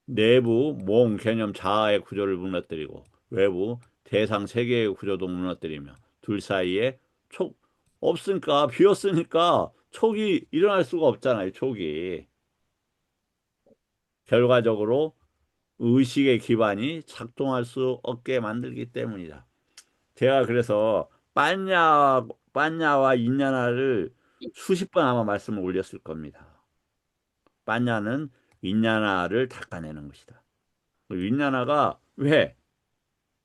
내부 몸 개념 자아의 구조를 무너뜨리고 외부 대상 세계의 구조도 무너뜨리며 둘 사이에 촉 없으니까 비었으니까 촉이 일어날 수가 없잖아요. 촉이. 결과적으로 의식의 기반이 작동할 수 없게 만들기 때문이다. 제가 그래서 빠냐와 인야나를 수십 번 아마 말씀을 올렸을 겁니다. 빠냐는 인야나를 닦아내는 것이다. 윈야나가 왜?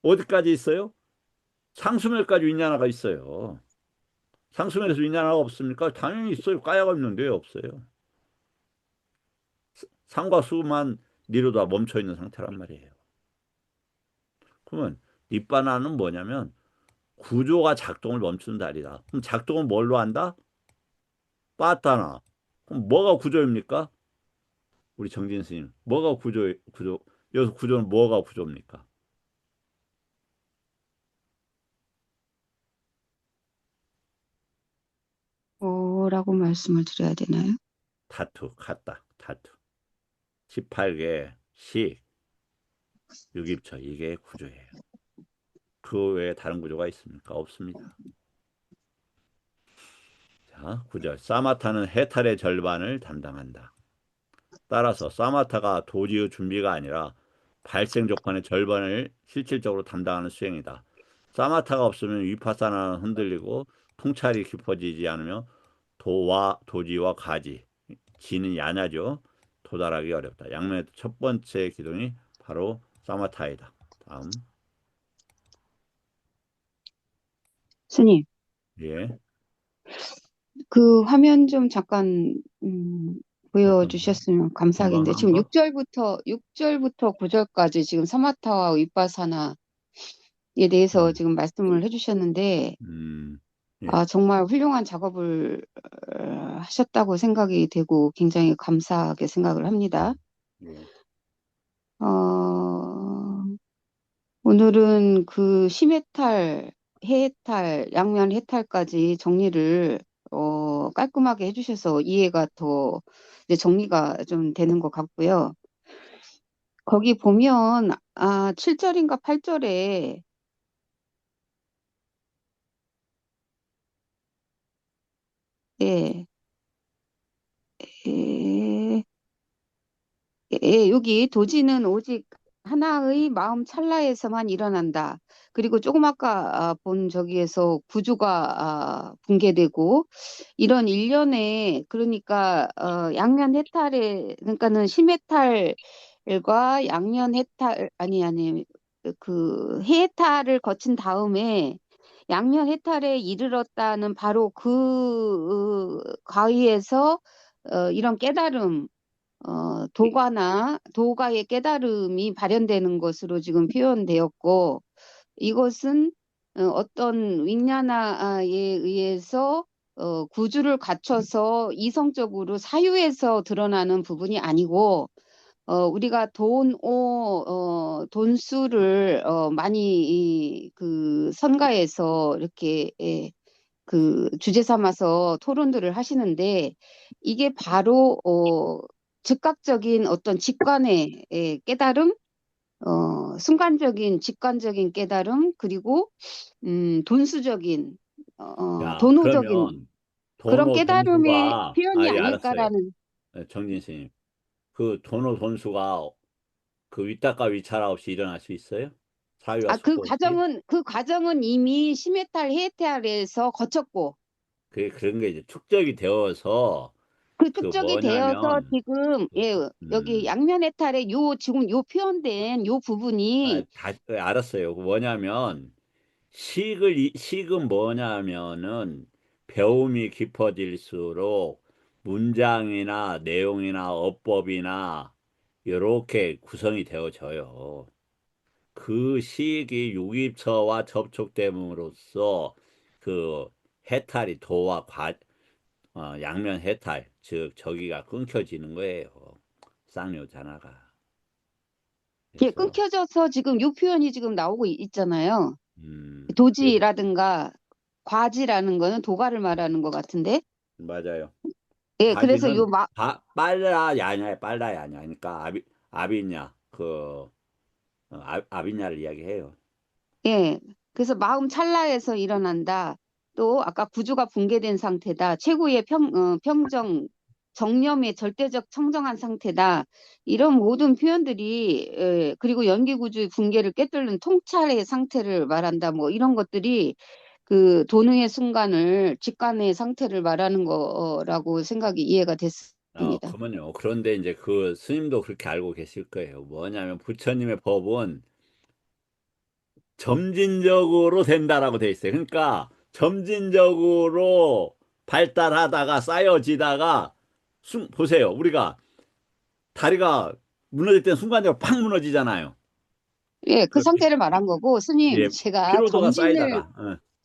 어디까지 있어요? 상수멸까지 윈야나가 있어요. 상수멸에서 윈야나가 없습니까? 당연히 있어요. 까야가 있는데 없어요. 상과 수만 니로다 멈춰 있는 상태란 말이에요. 그러면 니바나는 뭐냐면 구조가 작동을 멈추는 달이다. 그럼 작동은 뭘로 한다? 빠따나. 그럼 뭐가 구조입니까? 우리 정진 스님. 뭐가 구조? 여기서 구조는 뭐가 구조입니까? 뭐라고 말씀을 드려야 되나요? 타투. 18개, 식, 육입처. 이게 구조예요. 그 외에 다른 구조가 있습니까? 없습니다. 자, 9절. 사마타는 해탈의 절반을 담당한다. 따라서 사마타가 도지의 준비가 아니라 발생 조건의 절반을 실질적으로 담당하는 수행이다. 사마타가 없으면 위파사나는 흔들리고 통찰이 깊어지지 않으며 도지와 가지, 지는 야냐죠. 도달하기 어렵다. 양면의 첫 번째 기둥이 바로 사마타이다. 다음. 스님, 예. 그 화면 좀 잠깐 어떤 거? 보여주셨으면 감사하겠는데 건강한 지금 거? 6절부터 9절까지 지금 사마타와 위파사나에 대해서 음, 지금 말씀을 해주셨는데 예. 정말 훌륭한 작업을 하셨다고 생각이 되고 굉장히 감사하게 생각을 합니다. 예. 어, 오늘은 그 심해탈, 해해탈, 양면 해탈까지 정리를 깔끔하게 해주셔서 이해가 더 이제 정리가 좀 되는 것 같고요. 거기 보면 7절인가 8절에 예, 예, 예, 여기 도지는 오직 하나의 마음 찰나에서만 일어난다. 그리고 조금 아까 본 저기에서 구주가 붕괴되고 이런 일련의 그러니까 양면 해탈에 그러니까는 심해탈과 양면 해탈 아니 그 해탈을 거친 다음에 양면 해탈에 이르렀다는 바로 그 과위에서 이런 깨달음 도가의 깨달음이 발현되는 것으로 지금 표현되었고, 이것은 어떤 윈냐나에 의해서 구주를 갖춰서 이성적으로 사유에서 드러나는 부분이 아니고, 우리가 돈수를 많이 그 선가에서 이렇게 그 주제 삼아서 토론들을 하시는데 이게 바로 즉각적인 어떤 직관의 깨달음, 순간적인 직관적인 깨달음, 그리고 돈수적인 자, 돈호적인 그러면 그런 도노 깨달음의 돈수가, 표현이 예, 알았어요. 아닐까라는. 정진 스님. 그 도노 돈수가 그 위탁과 위차라 없이 일어날 수 있어요? 사유와 숙고 없이? 그 과정은 이미 심해탈 해탈에서 거쳤고 그런 게 이제 축적이 되어서 그 그 축적이 되어서 뭐냐면 지금 그, 여기 음, 양면 해탈의 지금 요 표현된 요 부분이 알았어요. 그 뭐냐면 식은 뭐냐면은 배움이 깊어질수록 문장이나 내용이나 어법이나 이렇게 구성이 되어져요. 그 식이 유기처와 접촉됨으로써 그 해탈이 양면 해탈, 즉 저기가 끊겨지는 거예요. 쌍요 잔화가. 그래서 끊겨져서 지금 요 표현이 지금 나오고 있잖아요. 그래서 도지라든가 과지라는 거는 도가를 말하는 것 같은데. 맞아요. 예, 그래서 과지는 빨라 야냐에 빨라 야냐. 그러니까 아비냐 아비냐를 이야기해요. 예, 그래서 마음 찰나에서 일어난다. 또 아까 구주가 붕괴된 상태다. 최고의 평정, 정념의 절대적 청정한 상태다. 이런 모든 표현들이 그리고 연기구주의 붕괴를 꿰뚫는 통찰의 상태를 말한다. 뭐 이런 것들이 그 도능의 순간을 직관의 상태를 말하는 거라고 생각이 이해가 됐습니다. 그러면요. 그런데 이제 그 스님도 그렇게 알고 계실 거예요. 뭐냐면 부처님의 법은 점진적으로 된다라고 돼 있어요. 그러니까 점진적으로 발달하다가 쌓여지다가 보세요. 우리가 다리가 무너질 땐 순간적으로 팍 무너지잖아요. 예, 그 그 상태를 말한 거고, 스님, 예, 제가 피로도가 쌓이다가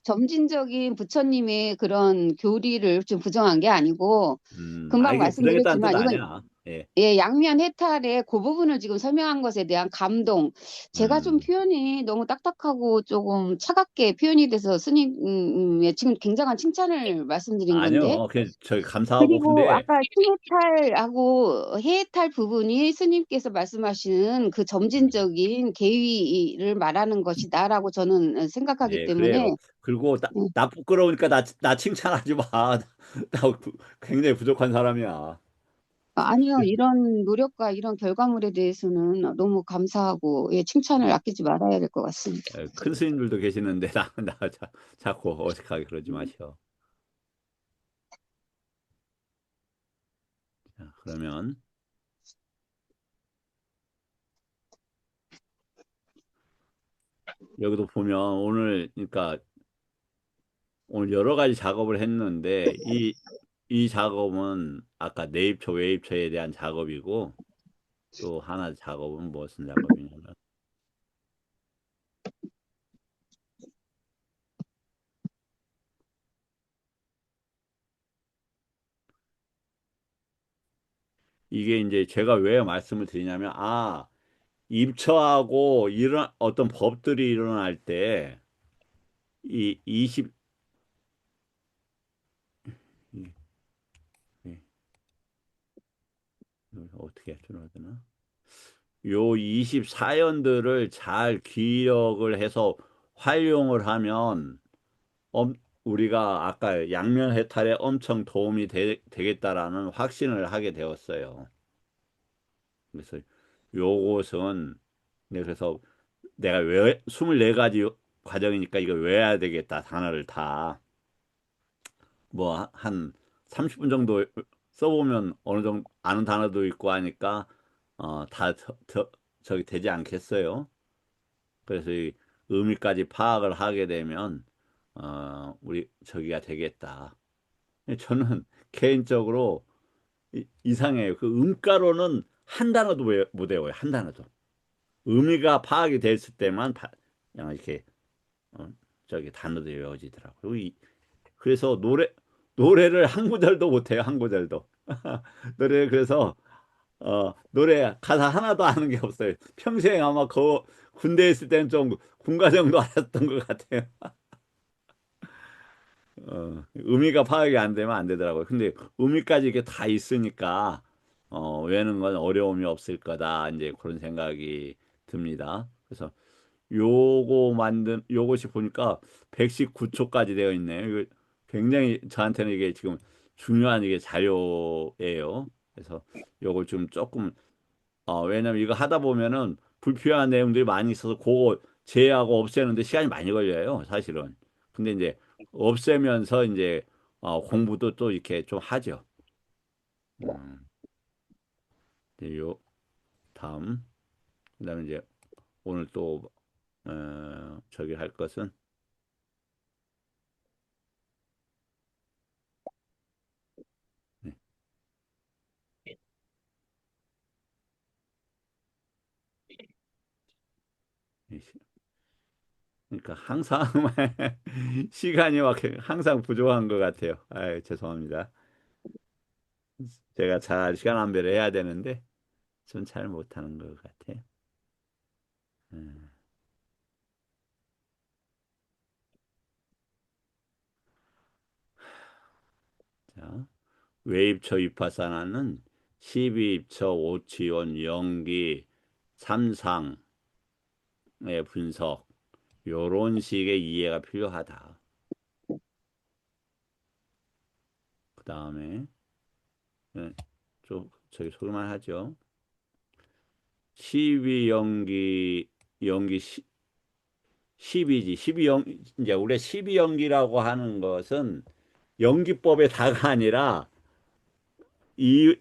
점진적인 부처님의 그런 교리를 좀 부정한 게 아니고, 금방 이게 부정했다는 뜻 말씀드렸지만, 이건 아니야. 예. 예, 양면 해탈의 그 부분을 지금 설명한 것에 대한 감동. 제가 좀 음, 표현이 너무 딱딱하고 조금 차갑게 표현이 돼서 스님의 지금 굉장한 칭찬을 말씀드린 건데, 아니요. 저기 감사하고 그리고 근데 아까 신해탈하고 해해탈 부분이 스님께서 말씀하시는 그 점진적인 계위를 말하는 것이다라고 저는 생각하기 예, 그래요. 때문에 그리고 나 부끄러우니까 나 칭찬하지 마. 나 굉장히 부족한 사람이야. 아니요, 이런 노력과 이런 결과물에 대해서는 너무 감사하고 예, 칭찬을 아끼지 말아야 될 것 같습니다. 큰 스님들도 계시는데 자꾸 어색하게 그러지 마셔. 자, 그러면 여기도 보면 그러니까 오늘 여러 가지 작업을 했는데 이 작업은 아까 내입처, 외입처에 대한 작업이고 또 하나 작업은 무슨 작업이냐면 이게 이제 제가 왜 말씀을 드리냐면 입처하고 이런 어떤 법들이 일어날 때 이 20 이- 이- 어떻게 해야 되나? 요 24연들을 잘 기억을 해서 활용을 하면 우리가 아까 양면 해탈에 엄청 도움이 되겠다라는 확신을 하게 되었어요. 그래서 요것은 그래서 내가 왜 24가지 과정이니까 이거 외워야 되겠다. 단어를 다. 뭐 한 30분 정도 써보면 어느 정도 아는 단어도 있고 하니까 다 저기 되지 않겠어요? 그래서 이 의미까지 파악을 하게 되면 우리 저기가 되겠다. 저는 개인적으로 이상해요. 그 음가로는 한 단어도 못 외워요. 한 단어도. 의미가 파악이 됐을 때만 그냥 이렇게 어, 저기 단어들이 외워지더라고요. 그래서 노래를 한 구절도 못해요. 한 구절도. 노래 그래서 노래 가사 하나도 아는 게 없어요. 평생 아마 군대에 있을 때는 좀 군가 정도 알았던 것 같아요. 의미가 파악이 안 되면 안 되더라고요. 근데 의미까지 이게 다 있으니까 외우는 건 어려움이 없을 거다. 이제 그런 생각이 듭니다. 그래서 요것이 보니까 119초까지 되어 있네요. 이거 굉장히 저한테는 이게 지금 중요한 이게 자료예요. 그래서 요걸 좀 조금 왜냐면 이거 하다 보면은 불필요한 내용들이 많이 있어서 그거 제외하고 없애는데 시간이 많이 걸려요, 사실은. 근데 이제 없애면서 이제 공부도 또 이렇게 좀 하죠. 음, 이제 요 다음 그다음에 이제 오늘 또 저기 할 것은 네, 이 그러니까 항상 시간이 막 항상 부족한 것 같아요. 아, 죄송합니다. 제가 잘 시간 안배를 해야 되는데 전 잘 못하는 것 같아요. 음, 자, 외입처 위파사나는 12입처 오치원 연기 삼상의 분석 요런 식의 이해가 필요하다. 그 다음에 좀 저기 소개만 하죠. 12 연기 12지. 12연 이제 우리 12연기라고 하는 것은 연기법의 다가 아니라 이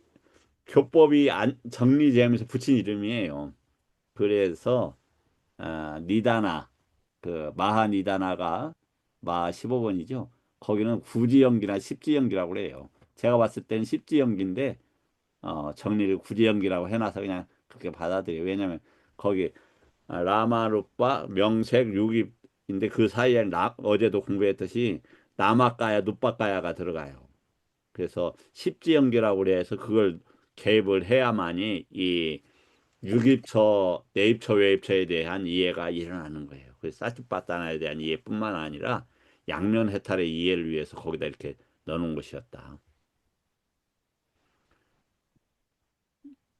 교법이 정리되면서 붙인 이름이에요. 그래서 니다나 그 마하 니다나가 마하 15번이죠. 거기는 구지연기나 십지연기라고 그래요. 제가 봤을 때는 십지연기인데 정리를 구지연기라고 해놔서 그냥 그렇게 받아들여요. 왜냐면 거기 라마루빠 명색 유깁인데 그 사이에 어제도 공부했듯이 나마가야 누빠가야가 들어가요. 그래서 십지연기라고 그래서 그걸 개입을 해야만이 이 유깁처, 내입처, 외입처에 대한 이해가 일어나는 거예요. 그래서 사치바타나에 대한 이해뿐만 아니라 양면 해탈의 이해를 위해서 거기다 이렇게 넣어놓은 것이었다.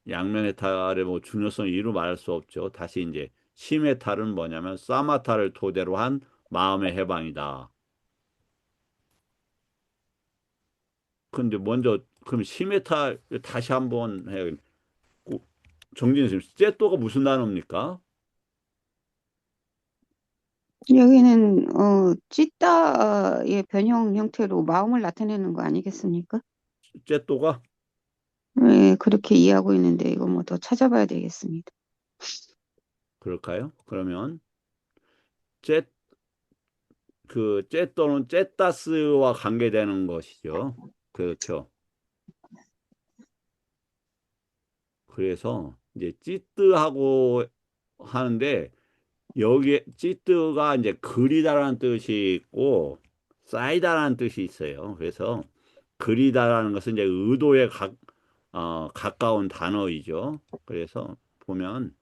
양면 해탈의 뭐 중요성을 이루 말할 수 없죠. 다시 이제 심해탈은 뭐냐면 사마타를 토대로 한 마음의 해방이다. 근데 먼저 그럼 심해탈 다시 한번 해요. 정진수 님, 쟤또가 무슨 단어입니까? 여기는 찌따의 변형 형태로 마음을 나타내는 거 아니겠습니까? 쟤또가 네, 그렇게 이해하고 있는데 이거 뭐 더 찾아봐야 되겠습니다. 그럴까요? 그러면 쟤 쟤또는 쟤따스와 관계되는 것이죠. 그렇죠. 그래서 이제 찌뜨하고 하는데 여기에 찌뜨가 이제 그리다라는 뜻이 있고 쌓이다라는 뜻이 있어요. 그래서 그리다라는 것은 이제 의도에 가까운 단어이죠. 그래서 보면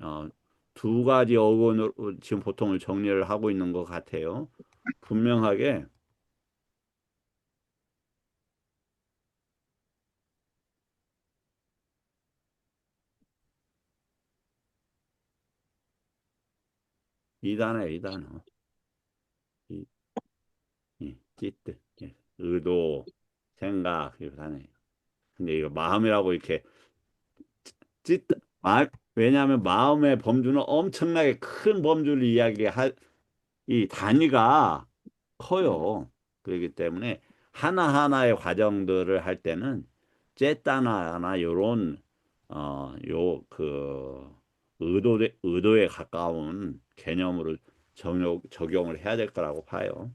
어, 두 가지 어근으로 지금 보통을 정리를 하고 있는 것 같아요. 분명하게 이 단어예요, 이 단어. 이, 찌뜨. 예. 의도, 생각, 이거 단어예요. 근데 이거 마음이라고 이렇게 찢, 왜냐하면 마음의 범주는 엄청나게 큰 범주를 이야기할 이 단위가 커요. 그렇기 때문에 하나하나의 과정들을 할 때는 쨌다나나 요런 요 그 의도에 가까운 개념으로 적용을 해야 될 거라고 봐요.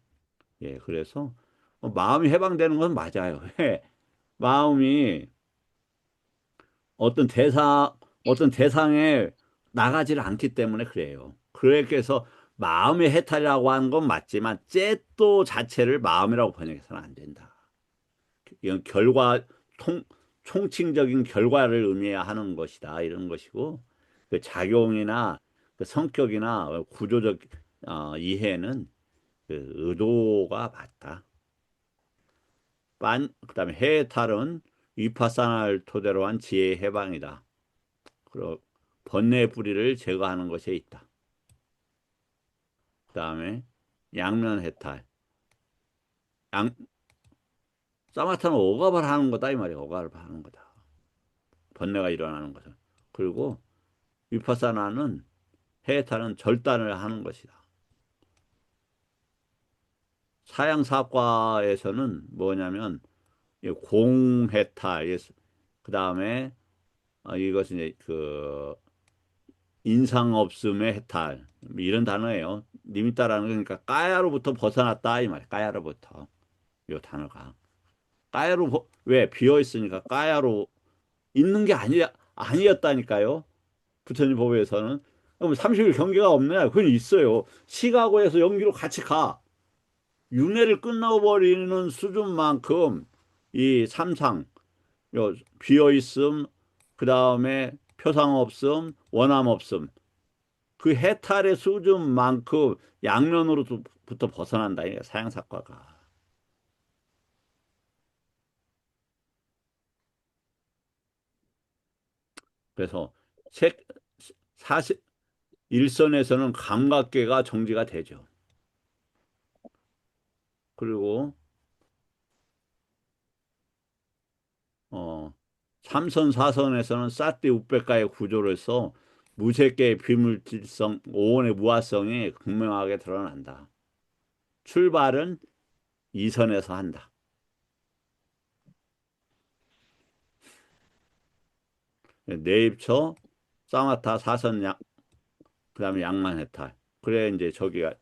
예, 그래서 마음이 해방되는 건 맞아요. 마음이 어떤 어떤 대상에 나가지를 않기 때문에 그래요. 그래서 마음의 해탈이라고 하는 건 맞지만 쟤또 자체를 마음이라고 번역해서는 안 된다. 이건 통, 총칭적인 결과를 의미해야 하는 것이다. 이런 것이고 그 작용이나 그 성격이나 구조적 이해는 그 의도가 맞다. 그다음에 해탈은 위파사나를 토대로 한 지혜의 해방이다. 그리고 번뇌의 뿌리를 제거하는 것에 있다. 그다음에 양면 해탈. 양 사마타는 오가발 하는 거다 이 말이야. 오가발 하는 거다. 번뇌가 일어나는 것은. 그리고 위파사나는 해탈은 절단을 하는 것이다. 사양 사과에서는 뭐냐면 공해탈. 그다음에 이것은 이제 그 인상 없음의 해탈 뭐 이런 단어예요. 니미따라는 거 그러니까 까야로부터 벗어났다 이 말이야. 까야로부터 요 단어가 까야로 왜 비어 있으니까 까야로 있는 게 아니었다니까요. 부처님 법에서는 그럼 30일 경계가 없네. 그건 있어요. 시가고에서 연기로 같이 가. 윤회를 끝나버리는 수준만큼 이 삼상 요 비어 있음 그 다음에 표상 없음 원함 없음 그 해탈의 수준만큼 양면으로부터 벗어난다. 이 사양사과가. 그래서 색, 사실 일선에서는 감각계가 정지가 되죠. 그리고 어, 삼선 사선에서는 사띠 우백가의 구조로서 무색계의 비물질성, 오온의 무화성이 극명하게 드러난다. 출발은 이선에서 한다. 내입처, 사마타, 사선, 그다음에 양만해탈. 그래 이제 저기가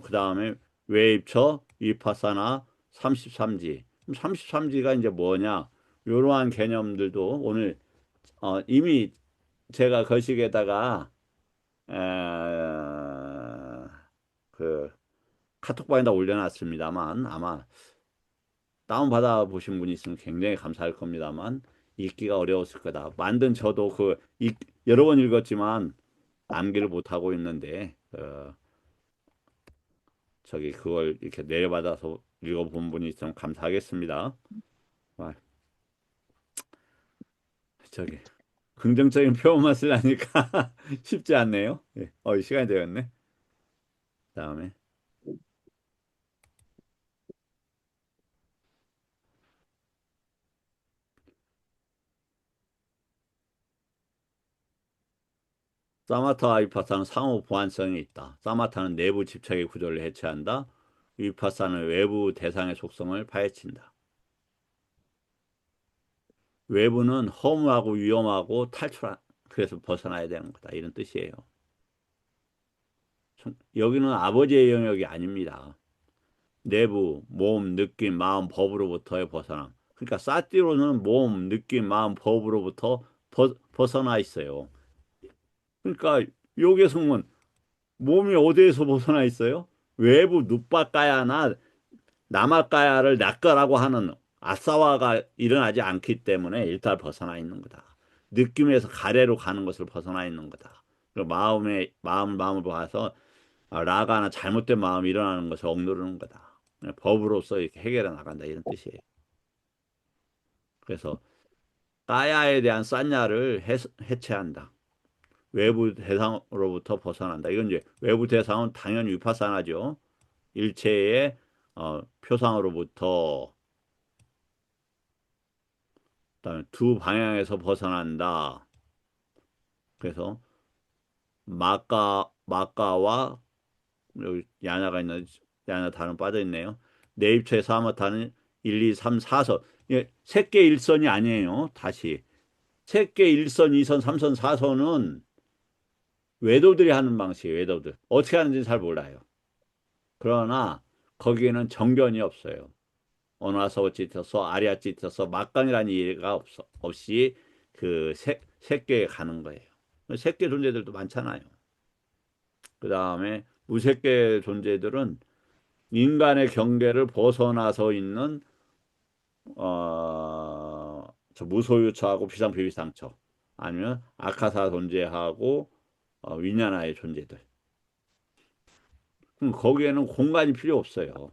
그 다음에 외입처, 위파사나, 33지. 33지가 이제 뭐냐? 이러한 개념들도 오늘 이미 제가 거식에다가 에, 그 카톡방에다 올려놨습니다만 아마 다운받아 보신 분이 있으면 굉장히 감사할 겁니다만 읽기가 어려웠을 거다. 만든 저도 여러 번 읽었지만 암기를 못하고 있는데 저기 그걸 이렇게 내려받아서 읽어본 분이 있으면 감사하겠습니다. 와, 저기 긍정적인 표현만 쓰려니까 쉽지 않네요. 예. 시간이 되었네. 다음에 사마타와 위파사는 상호 보완성이 있다. 사마타는 내부 집착의 구조를 해체한다. 위파사는 외부 대상의 속성을 파헤친다. 외부는 허무하고 위험하고 그래서 벗어나야 되는 거다. 이런 뜻이에요. 여기는 아버지의 영역이 아닙니다. 내부, 몸, 느낌, 마음, 법으로부터의 벗어남. 그러니까 사띠로는 몸, 느낌, 마음, 법으로부터 벗어나 있어요. 그러니까 요괴승은 몸이 어디에서 벗어나 있어요? 외부 누빠까야나 남아까야를 낚아라고 하는 아싸와가 일어나지 않기 때문에 일단 벗어나 있는 거다. 느낌에서 가래로 가는 것을 벗어나 있는 거다. 그리고 마음을 봐서 라가나 잘못된 마음이 일어나는 것을 억누르는 거다. 법으로서 이렇게 해결해 나간다 이런 뜻이에요. 그래서 까야에 대한 싼냐를 해체한다. 외부 대상으로부터 벗어난다. 이건 이제 외부 대상은 당연히 위파사나죠. 일체의 표상으로부터 그다음에 두 방향에서 벗어난다. 그래서 마가와 여기 야냐가 있는 야냐 단은 빠져 있네요. 내입체 사마타는 1, 2, 3, 4선. 예, 색계 일선이 아니에요. 다시 색계 1선, 2선, 3선, 4선은 외도들이 하는 방식이에요. 외도들 어떻게 하는지 잘 몰라요. 그러나 거기에는 정견이 없어요. 어나서 찢어서 아리아 찢어서 막강이라는 이해가 없이 그 색계에 가는 거예요. 색계 존재들도 많잖아요. 그 다음에 무색계 존재들은 인간의 경계를 벗어나서 있는 저 무소유처하고 비상피비상처 아니면 아카사 존재하고 위냐나의 존재들. 그럼 거기에는 공간이 필요 없어요.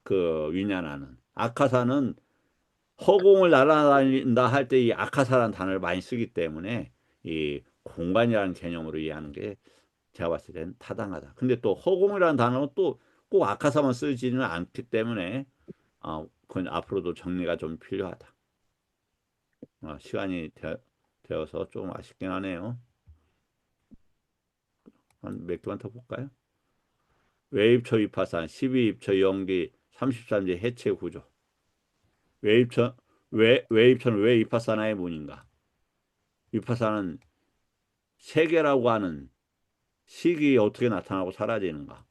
그 위냐나는 아카사는 허공을 날아다닌다 할 때 이 아카사라는 단어를 많이 쓰기 때문에 이 공간이라는 개념으로 이해하는 게 제가 봤을 때는 타당하다. 근데 또 허공이라는 단어는 또 꼭 아카사만 쓰지는 않기 때문에 그건 앞으로도 정리가 좀 필요하다. 시간이 되어서 좀 아쉽긴 하네요. 한 몇 개만 더 볼까요? 외입처 위파산 12입처 연기 33제 해체 구조. 외입처 외입처는 왜 위파사나의 문인가? 위파사는 세계라고 하는 식이 어떻게 나타나고 사라지는가?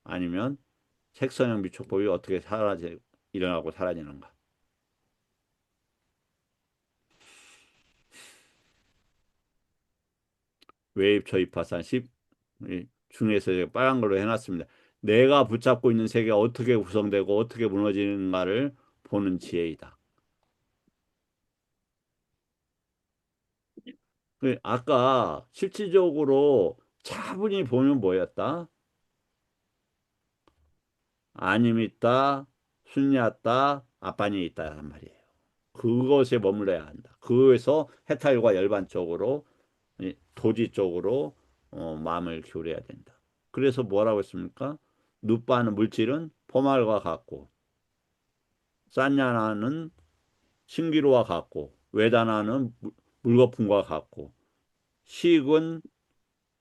아니면 색선형 미촉법이 어떻게 일어나고 사라지는가? 외입처 위파산 10 중에서 제가 빨간 걸로 해놨습니다. 내가 붙잡고 있는 세계가 어떻게 구성되고 어떻게 무너지는가를 보는 지혜이다. 아까 실질적으로 차분히 보면 뭐였다? 아님이 있다, 순리였다, 아빠니 있다란 말이에요. 그것에 머물러야 한다. 그에서 해탈과 열반 쪽으로 도지 쪽으로 마음을 기울여야 된다. 그래서 뭐라고 했습니까? 누빠는 물질은 포말과 같고 산냐나는 신기루와 같고 외다나는 물거품과 같고 식은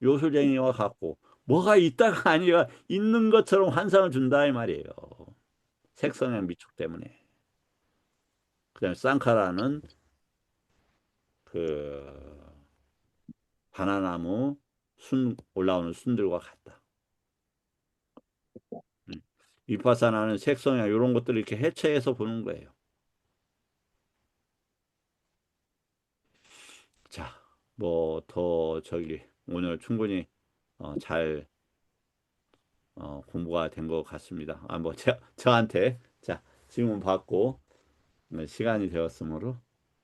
요술쟁이와 같고 뭐가 있다가 아니라 있는 것처럼 환상을 준다 이 말이에요. 색성의 미촉 때문에. 그다음에 쌍카라는 그 바나나무 순 올라오는 순들과 같다. 위파사나는 색성이나 이런 것들을 이렇게 해체해서 보는 거예요. 자, 뭐 더 오늘 충분히 잘 공부가 된 것 같습니다. 뭐 저한테 자 질문 받고 시간이 되었으므로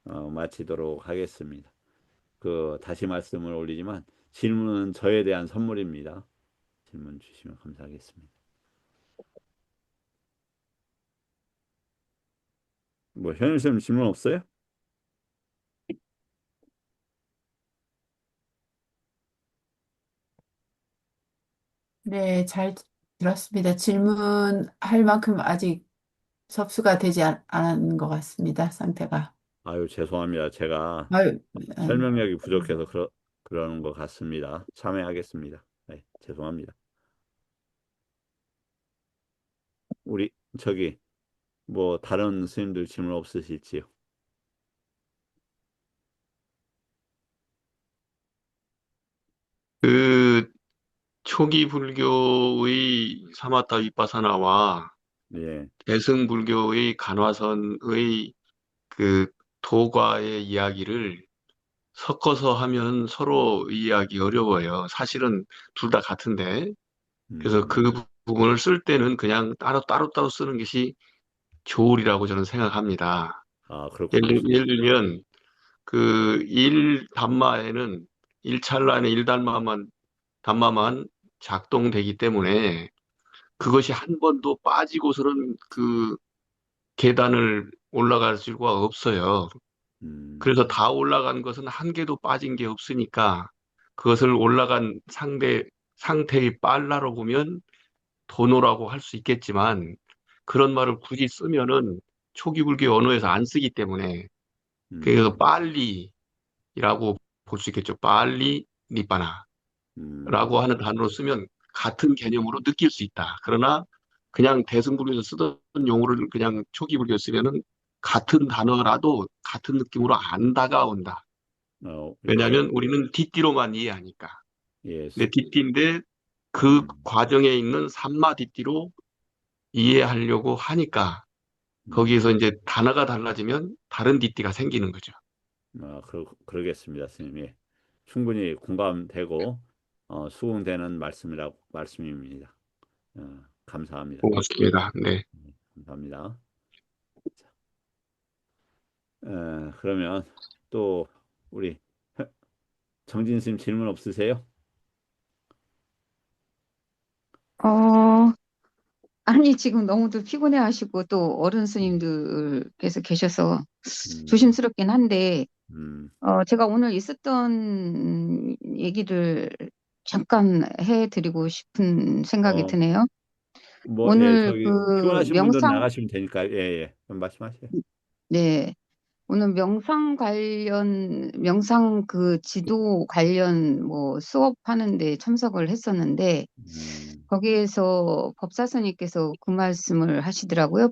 마치도록 하겠습니다. 다시 말씀을 올리지만 질문은 저에 대한 선물입니다. 질문 주시면 감사하겠습니다. 뭐 현일 쌤 질문 없어요? 네, 잘 들었습니다. 질문할 만큼 아직 접수가 되지 않은 것 같습니다. 상태가. 아유 죄송합니다. 제가 아유, 설명력이 부족해서 그러는 것 같습니다. 참여하겠습니다. 네, 죄송합니다. 우리 뭐 다른 스님들 질문 없으실지요? 그 초기 불교의 사마타 위파사나와 예, 대승 불교의 간화선의 그 도과의 이야기를 섞어서 하면 서로 이해하기 어려워요. 사실은 둘 다 같은데. 그래서 그 음, 부분을 쓸 때는 그냥 따로 쓰는 것이 좋으리라고 저는 생각합니다. 그렇군요. 예를 들면 그 일담마에는 일찰나에 담마만 작동되기 때문에 그것이 한 번도 빠지고서는 그 계단을 올라갈 수가 없어요. 그래서 음, 다 올라간 것은 한 개도 빠진 게 없으니까 그것을 올라간 상태의 빨라로 보면 도노라고 할 수 있겠지만 그런 말을 굳이 쓰면은 초기 불교 언어에서 안 쓰기 때문에 그래서 음, 빨리라고 볼 수 있겠죠. 빨리 니빠나라고 음, 하는 단어로 쓰면 같은 개념으로 느낄 수 있다. 그러나 그냥 대승불교에서 쓰던 용어를 그냥 초기불교에 쓰면은 같은 단어라도 같은 느낌으로 안 다가온다. 예, 왜냐하면 우리는 뒷뒤로만 이해하니까. 예, 근데 뒷뒤인데 그 음, 과정에 있는 삼마 뒷뒤로 이해하려고 하니까 거기에서 음, 이제 단어가 달라지면 다른 뒷뒤가 생기는 거죠. 그러겠습니다, 스님이. 충분히 공감되고, 수긍되는 말씀입니다. 감사합니다. 고맙습니다. 네. 감사합니다. 그러면 또 우리 정진 스님 질문 없으세요? 어, 아니, 지금 너무도 피곤해 하시고 또 어른 음, 스님들께서 계셔서 음, 조심스럽긴 한데, 음. 제가 오늘 있었던 얘기를 잠깐 해드리고 싶은 생각이 어, 드네요. 예, 오늘 저기 그 피곤하신 분들은 명상, 나가시면 되니까, 예, 예. 그럼 말씀하세요. 네, 오늘 명상 그 지도 관련 뭐 수업하는데 참석을 했었는데, 음, 거기에서 법사스님께서 그 말씀을 하시더라고요.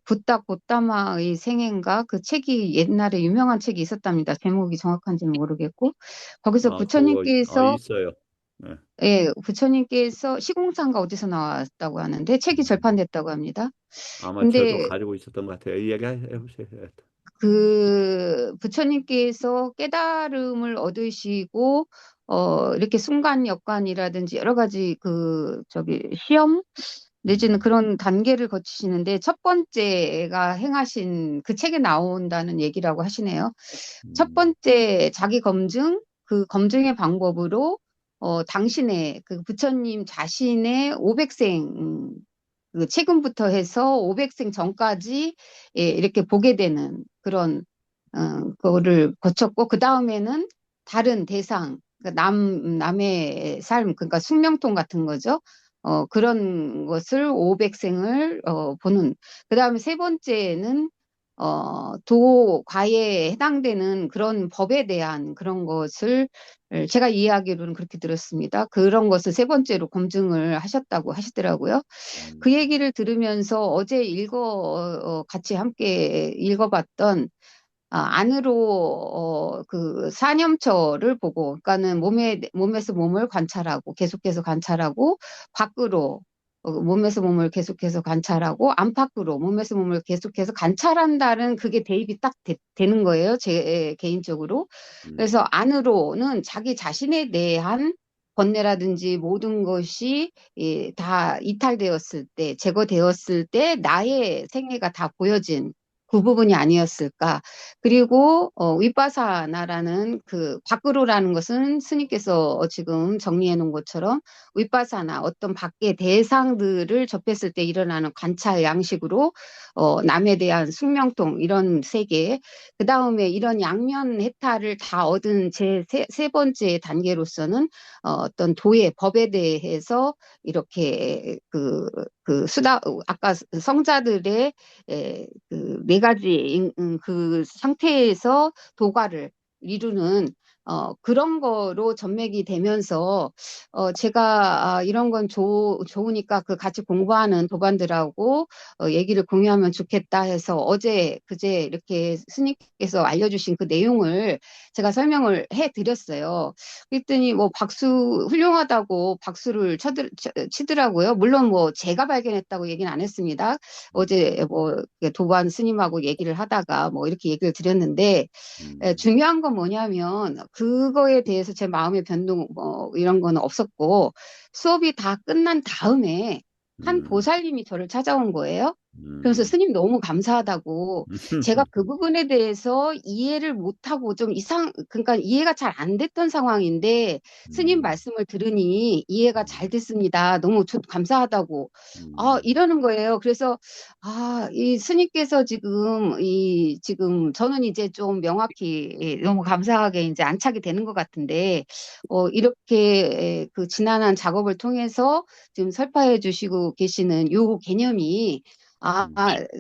붓다 곧다마의 생애인가 그 책이 옛날에 유명한 책이 있었답니다. 제목이 정확한지는 모르겠고 거기서 그거, 부처님께서 있어요. 네. 예, 부처님께서 시공사인가 어디서 나왔다고 하는데 책이 음, 절판됐다고 합니다. 아마 저도 근데 가지고 있었던 것 같아요. 이야기 해보세요. 예. 그 부처님께서 깨달음을 얻으시고 이렇게 순간역관이라든지 여러 가지 그 저기 시험 내지는 음, 그런 단계를 거치시는데 첫 번째가 행하신 그 책에 나온다는 얘기라고 하시네요. 첫 음, 번째 자기 검증, 그 검증의 방법으로 당신의 그 부처님 자신의 500생 그 최근부터 해서 500생 전까지 예, 이렇게 보게 되는 그런 거를 거쳤고 그 다음에는 다른 대상, 그러니까 남의 삶, 그러니까 숙명통 같은 거죠. 그런 것을 500생을 보는. 그 다음에 세 번째는 도과에 해당되는 그런 법에 대한 그런 것을 제가 이해하기로는 그렇게 들었습니다. 그런 것을 세 번째로 검증을 하셨다고 하시더라고요. 그 음, 얘기를 들으면서 어제 같이 함께 읽어봤던 안으로 그 사념처를 보고, 그러니까는 몸에서 몸을 관찰하고 계속해서 관찰하고 밖으로 몸에서 몸을 계속해서 관찰하고 안팎으로 몸에서 몸을 계속해서 관찰한다는 그게 대입이 딱 되는 거예요. 제 개인적으로. 음, 그래서 안으로는 자기 자신에 대한 번뇌라든지 모든 것이 다 이탈되었을 때, 제거되었을 때 나의 생애가 다 보여진 그 부분이 아니었을까. 그리고 윗바사나라는 그 밖으로라는 것은 스님께서 지금 정리해 놓은 것처럼 윗바사나 어떤 밖의 대상들을 접했을 때 일어나는 관찰 양식으로 남에 대한 숙명통 이런 세계 그 다음에 이런 양면 해탈을 다 얻은 세 번째 단계로서는 어떤 도의 법에 대해서 이렇게 그 수다 아까 성자들의 그네 가지 그 상태에서 도가를 이루는 그런 거로 전맥이 되면서 제가 이런 건 좋으니까 그 같이 공부하는 도반들하고 얘기를 공유하면 좋겠다 해서 어제 그제 이렇게 스님께서 알려주신 그 내용을 제가 설명을 해드렸어요. 그랬더니 뭐 훌륭하다고 박수를 치더라고요. 물론 뭐 제가 발견했다고 얘기는 안 했습니다. 어제 뭐 도반 스님하고 얘기를 하다가 뭐 이렇게 얘기를 드렸는데 음, 중요한 건 뭐냐면 그거에 대해서 제 마음의 변동 뭐 이런 거는 없었고 수업이 다 끝난 다음에 한 음, 보살님이 저를 찾아온 거예요. 그래서 음, 스님 너무 감사하다고 제가 그 부분에 대해서 이해를 못하고 좀 그러니까 이해가 잘 안 됐던 상황인데 스님 음, 말씀을 들으니 이해가 잘 됐습니다. 너무 감사하다고 음, 이러는 거예요. 그래서 이 스님께서 지금 저는 이제 좀 명확히 너무 감사하게 이제 안착이 되는 것 같은데, 이렇게 그 지난한 작업을 통해서 지금 설파해 주시고 계시는 요 개념이 음,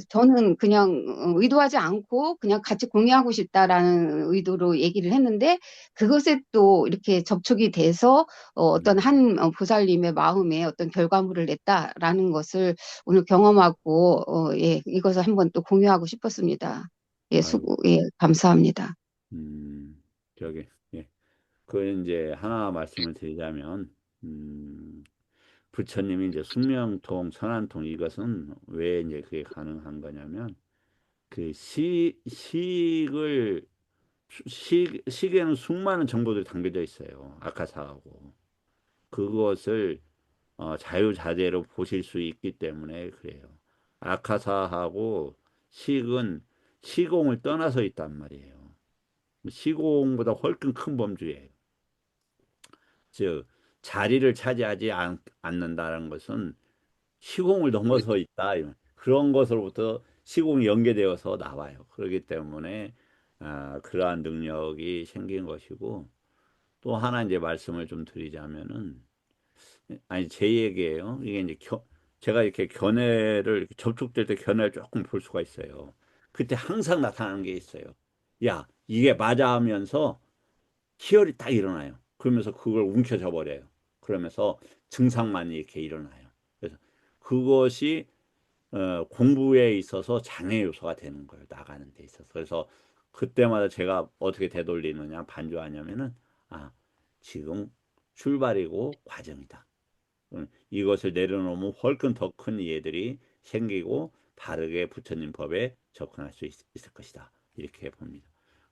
저는 그냥 의도하지 않고 그냥 같이 공유하고 싶다라는 의도로 얘기를 했는데 그것에 또 이렇게 접촉이 돼서 어떤 음, 한 보살님의 마음에 어떤 결과물을 냈다라는 것을 오늘 경험하고 예, 이것을 한번 또 공유하고 싶었습니다. 예, 아이고, 예, 감사합니다. 음, 저기, 예. 그 이제 하나 말씀을 드리자면, 음, 부처님이 이제 숙명통, 천안통 이것은 왜 이제 그게 가능한 거냐면, 그 식을 식에는 수많은 정보들이 담겨져 있어요. 아까사하고 그것을 자유자재로 보실 수 있기 때문에 그래요. 아카사하고 식은 시공을 떠나서 있단 말이에요. 시공보다 훨씬 큰 범주예요. 즉 자리를 차지하지 않는다는 것은 시공을 넘어서 있다. 그런 것으로부터 시공이 연계되어서 나와요. 그렇기 때문에 그러한 능력이 생긴 것이고 또 하나 이제 말씀을 좀 드리자면은 아니 제 얘기예요. 이게 이제 제가 이렇게 견해를 이렇게 접촉될 때 견해를 조금 볼 수가 있어요. 그때 항상 나타나는 게 있어요. 야, 이게 맞아 하면서 희열이 딱 일어나요. 그러면서 그걸 움켜쥐어 버려요. 그러면서 증상만 이렇게 일어나요. 그래서 그것이 공부에 있어서 장애 요소가 되는 거예요. 나가는 데 있어서. 그래서 그때마다 제가 어떻게 되돌리느냐, 반주하냐면은 아, 지금 출발이고 과정이다. 이것을 내려놓으면 훨씬 더 큰 이해들이 생기고 바르게 부처님 법에 접근할 수 있을 것이다. 이렇게 봅니다.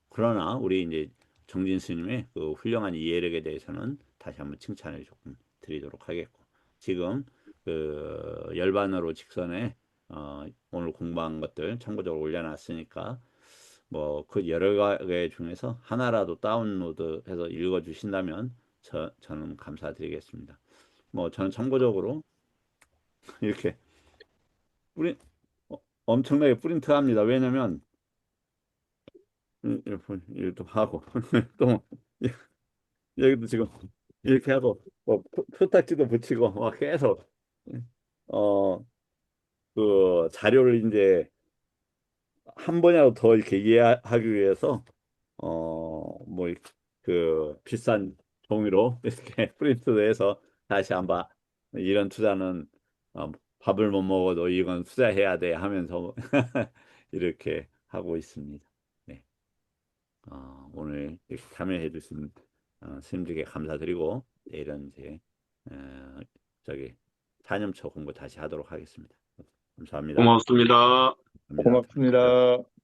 그러나 우리 이제 정진 스님의 그 훌륭한 이해력에 대해서는 다시 한번 칭찬을 조금 드리도록 하겠고 지금 그 열반으로 직선에 오늘 공부한 것들 참고적으로 올려놨으니까 뭐 그 여러 개 중에서 하나라도 다운로드해서 읽어주신다면 저는 감사드리겠습니다. 뭐 저는 참고적으로 이렇게 뿌리 엄청나게 프린트합니다. 왜냐면 이렇게 하고 또 여기도 지금 이렇게 하고 뭐 표딱지도 붙이고 막 계속 어 그 자료를 이제 한 번이라도 더 이렇게 이해하기 위해서 뭐 그 비싼 종이로 이렇게 프린트도 해서 다시 한번 이런 투자는 밥을 못 먹어도 이건 투자해야 돼 하면서 이렇게 하고 있습니다. 네. 오늘 이렇게 참여해 주신 스님들께 감사드리고 내일은 이제 어, 저기 사념처 공부 다시 하도록 하겠습니다. 감사합니다. 고맙습니다. 감사합니다. 고맙습니다.